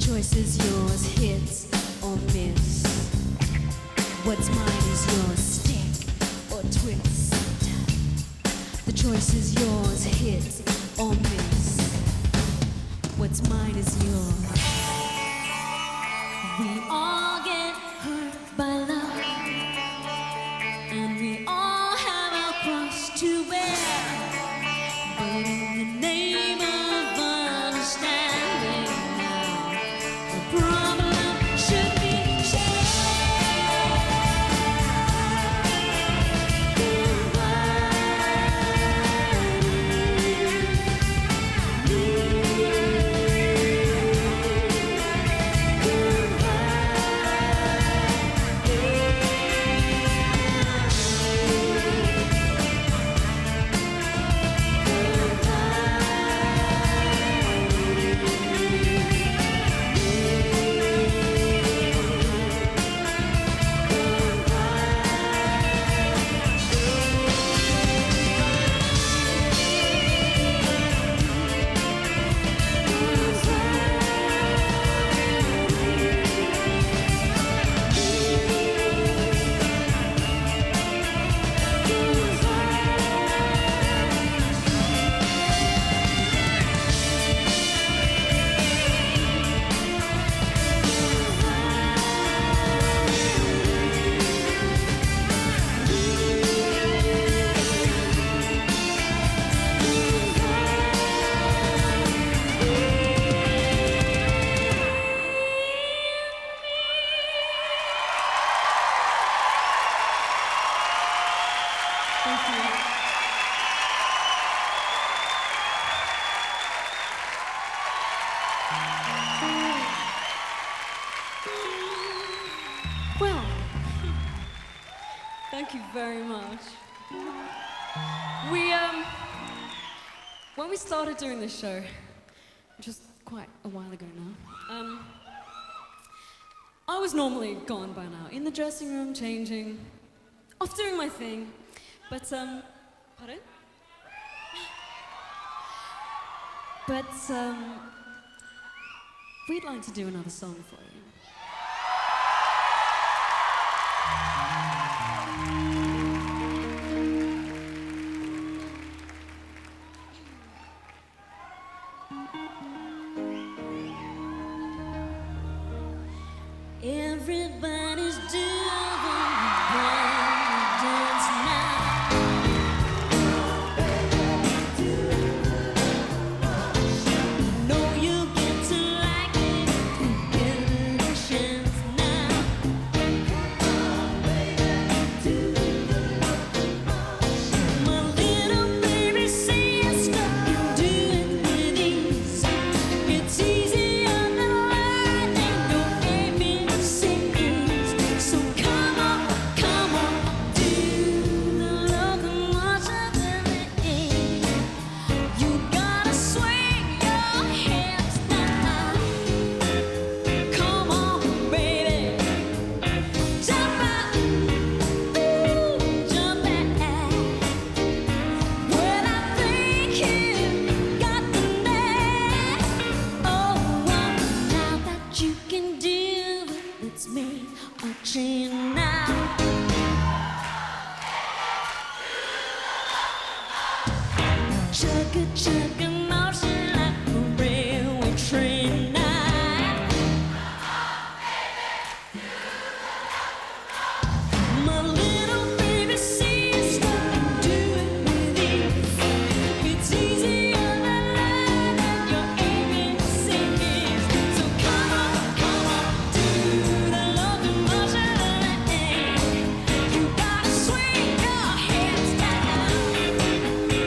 choice is yours, hit or miss. What's mine is yours, stick or twist. The choice is yours, hit or miss. What's mine is yours. We all get hurt by love, and we all have our cross to bear. But in the name of understanding now, the problem should be Well, thank you very much. When we started doing this show, which was quite a while ago now, I was normally gone by now, in the dressing room, changing, off doing my thing, but, pardon? But, we'd like to do another song for you. Everybody's doing the dance now. Know you get to like it, get a chance now. My little baby sister, do it with ease. It's easier than learning your ABCs. So come on, do the locomotion with me. You gotta swing your hips now. Come on, baby, jump out, ooh, jump out. Well, I think you got the knack. Oh, now that you can do it, it's me watching now. Chugga motion like a railway train now. My little baby sister, do it with ease. It's easier than learning your ABCs. So come on, do the locomotion with me. You gotta swing your hips down.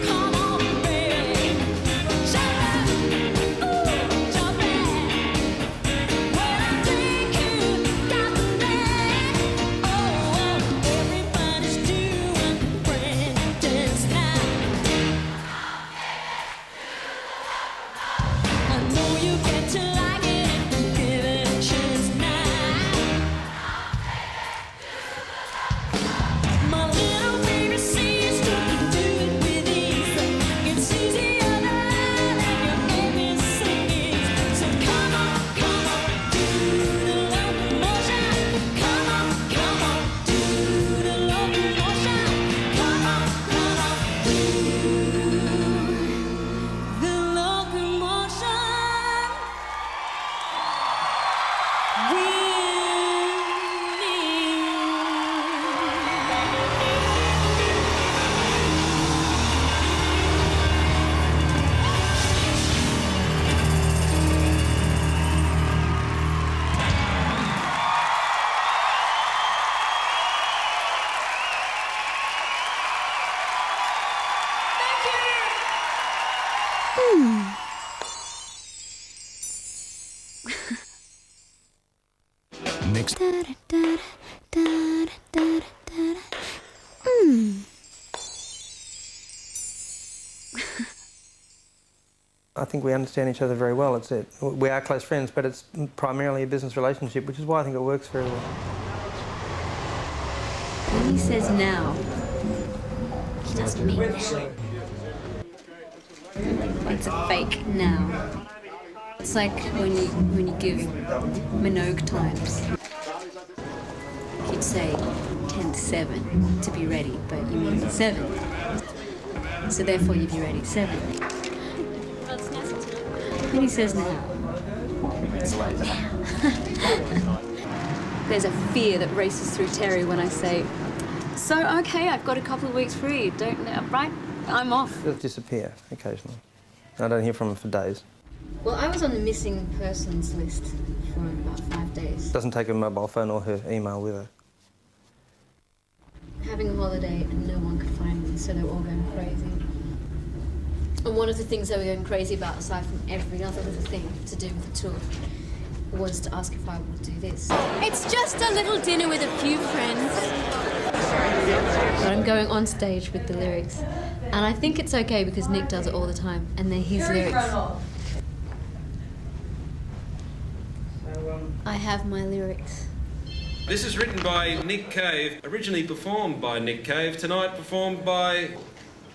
Come on, baby. Next. I think we understand each other very well. It's it. We are close friends, but it's primarily a business relationship, which is why I think it works very well. When he says now, he doesn't mean now. It's a fake now. It's like when you give Minogue times. He'd say 10 to 7 to be ready, but you mean 7. So therefore you'd be ready 7. When he says now, it's like there's a fear that races through Terry when I say, so okay, I've got a couple of weeks free, right? I'm off. He'll disappear occasionally. I don't hear from him for days. Well, I was on the missing persons list for about 5 days. Doesn't take her mobile phone or her email with her. Having a holiday and no one could find me, so they were all going crazy. And one of the things they were going crazy about, aside from every other little thing to do with the tour, was to ask if I would do this. It's just a little dinner with a few friends. But I'm going on stage with the lyrics. And I think it's okay because Nick does it all the time, and they're his lyrics. I have my lyrics. This is written by Nick Cave, originally performed by Nick Cave, tonight performed by,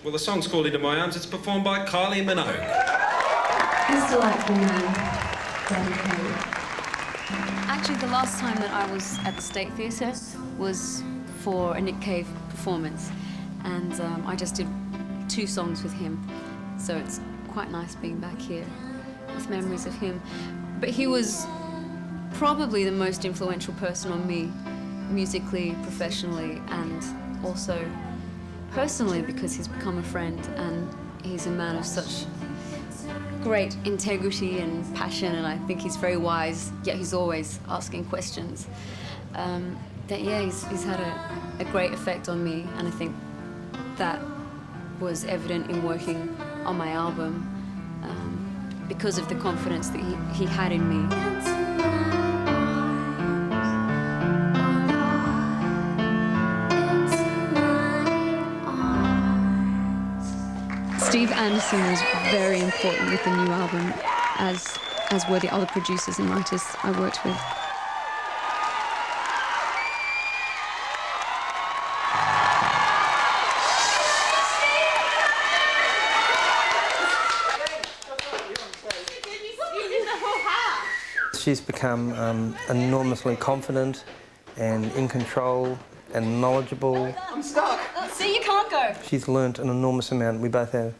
well, the song's called Into My Arms, it's performed by Kylie Minogue. This delightful man, Daddy Cave. Actually, the last time that I was at the State Theatre was for a Nick Cave performance, and I just did 2 songs with him, so it's quite nice being back here with memories of him. But he was probably the most influential person on me, musically, professionally, and also personally, because he's become a friend and he's a man of such great integrity and passion, and I think he's very wise, yet he's always asking questions. He's had a great effect on me, and I think that was evident in working on my album because of the confidence that he had in me. Steve Anderson was very important with the new album, as were the other producers and writers I worked with. She's become enormously confident and in control and knowledgeable. I'm stuck. See, you can't go. She's learnt an enormous amount. We both have.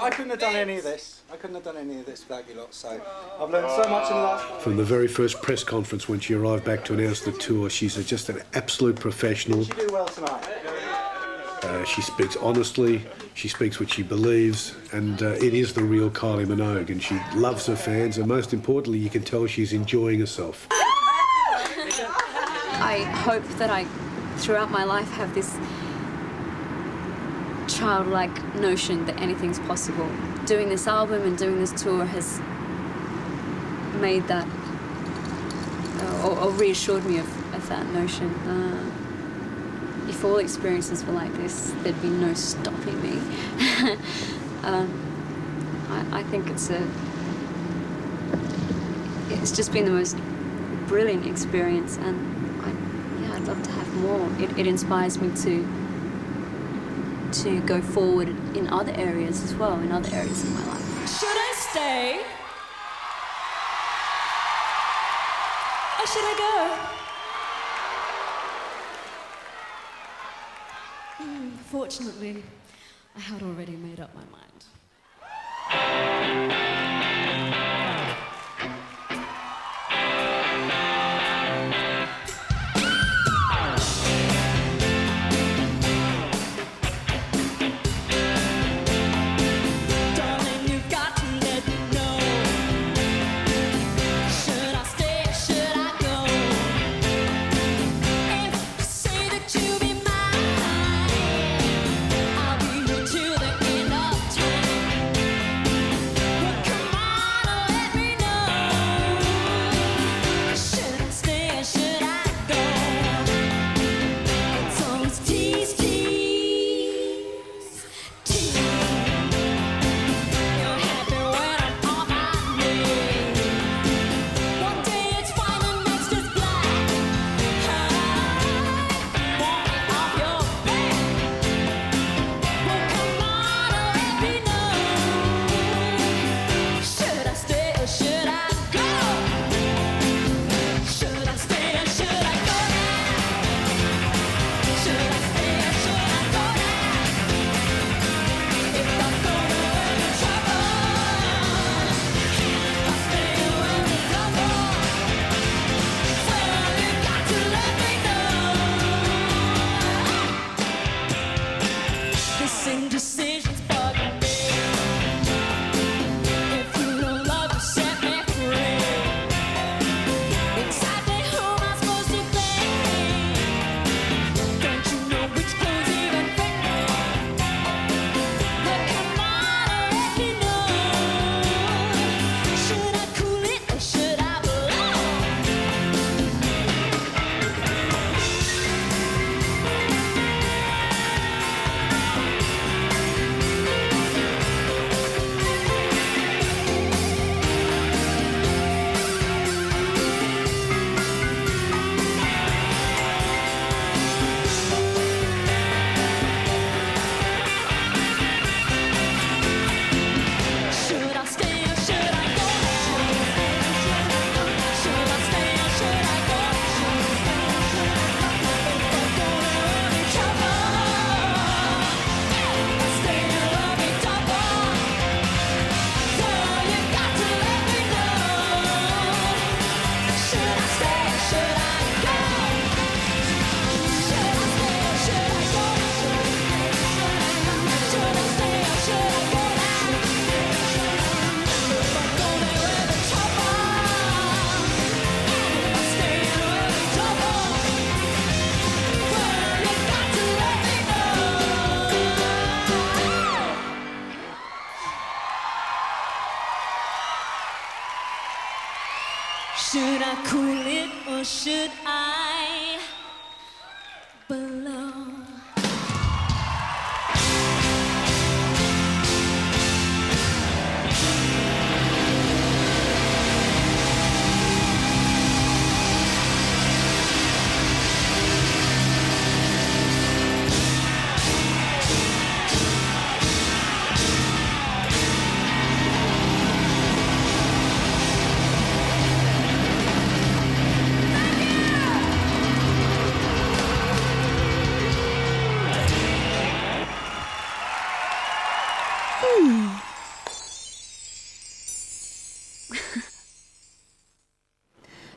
I couldn't have done any of this. I couldn't have done any of this without you lot, so I've learned so much in the last... From the very first press conference when she arrived back to announce the tour, she's just an absolute professional. Did you do well tonight? She speaks honestly, she speaks what she believes, and it is the real Kylie Minogue, and she loves her fans, and most importantly, you can tell she's enjoying herself. I hope that I, throughout my life, have this childlike notion that anything's possible. Doing this album and doing this tour has made that, or reassured me of that notion. If all experiences were like this, there'd be no stopping me. I think it's just been the most brilliant experience, and I'd love to have more. It inspires me to go forward in other areas as well, in other areas of my life. Should I stay? Or should I go? Fortunately, I had already made up my mind. Should I cool it or should I blow?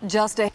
Just a.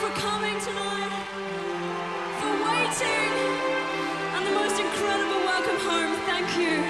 for coming tonight, for waiting, and the most incredible welcome home. Thank you.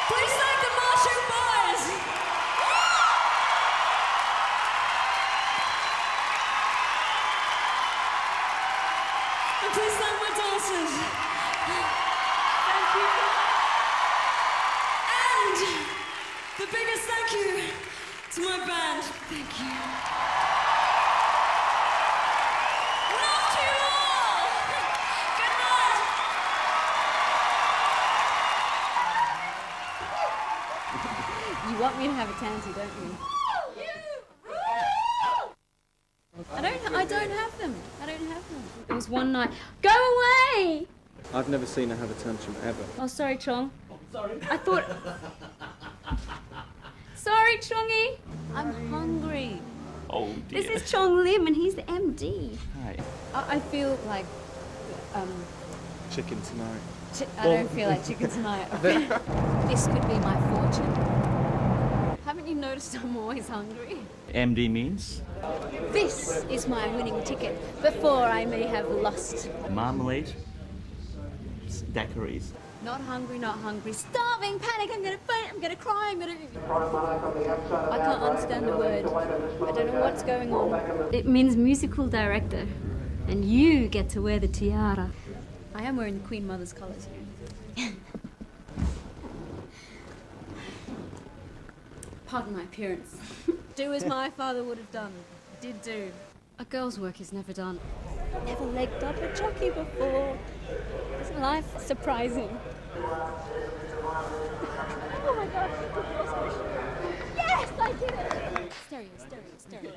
Please thank the marching boys. And please thank my dancers. Thank you. And the biggest thank you to my band. Thank you. Love to you all. Good night. You want me to have a tansy, don't you? I don't have them. I don't have them. It was one night. Go away! I've never seen her have a tantrum ever. Oh, sorry, Chong. Sorry. I thought... Sorry, Chongy. I'm hungry. Oh dear. This is Chong Lim and he's the MD. Hi. I feel like... Chicken tonight. I don't feel like chicken tonight. This could be my fortune. Haven't you noticed I'm always hungry? MD means? This is my winning ticket before I may have lost. Marmalade. Daiquiris. Not hungry, not hungry. Starving, panic, I'm gonna faint, I'm gonna cry, I'm gonna... I can't understand the word. I don't know what's going on. It means musical director. And you get to wear the tiara. I am wearing the Queen Mother's colours here. Pardon my appearance. Do as my father would have done. Did do. A girl's work is never done. Never legged up a jockey before. Isn't life surprising? Oh my God. Yes, I did it! Stereo, stereo, stereo.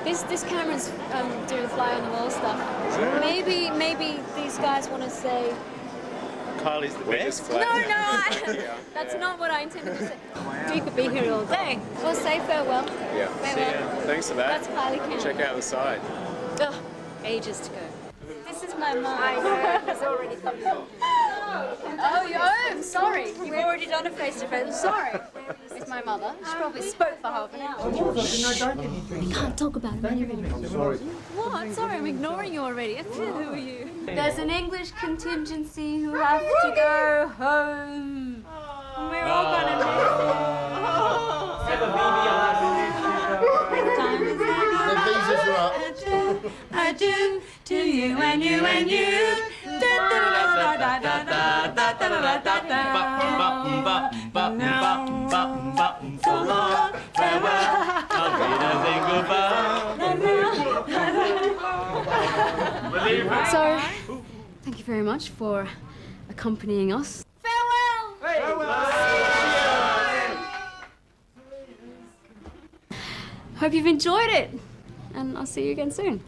This camera's doing fly on the wall stuff. Maybe these guys want to say... Kylie's the biggest flag. No, that's not what I intended to say. We could be here all day. Well, say farewell. Yeah. Farewell. See ya. Thanks for that. That's Kylie Cam. Check out the side. Ugh, ages to go. This is my mum. I know, he's already come. Oh, sorry. You've already done a face-to-face. I'm sorry. It's my mother. She probably spoke for half an hour. We can't talk about it. I'm sorry. What? Sorry, I'm ignoring you already. Who are you? There's an English contingency who have to go home. And we're all gonna miss The visas are up. I do to you and you and you. So long, farewell, I'll be So, thank you very much for accompanying us. Hope you've enjoyed it, and I'll see you again soon.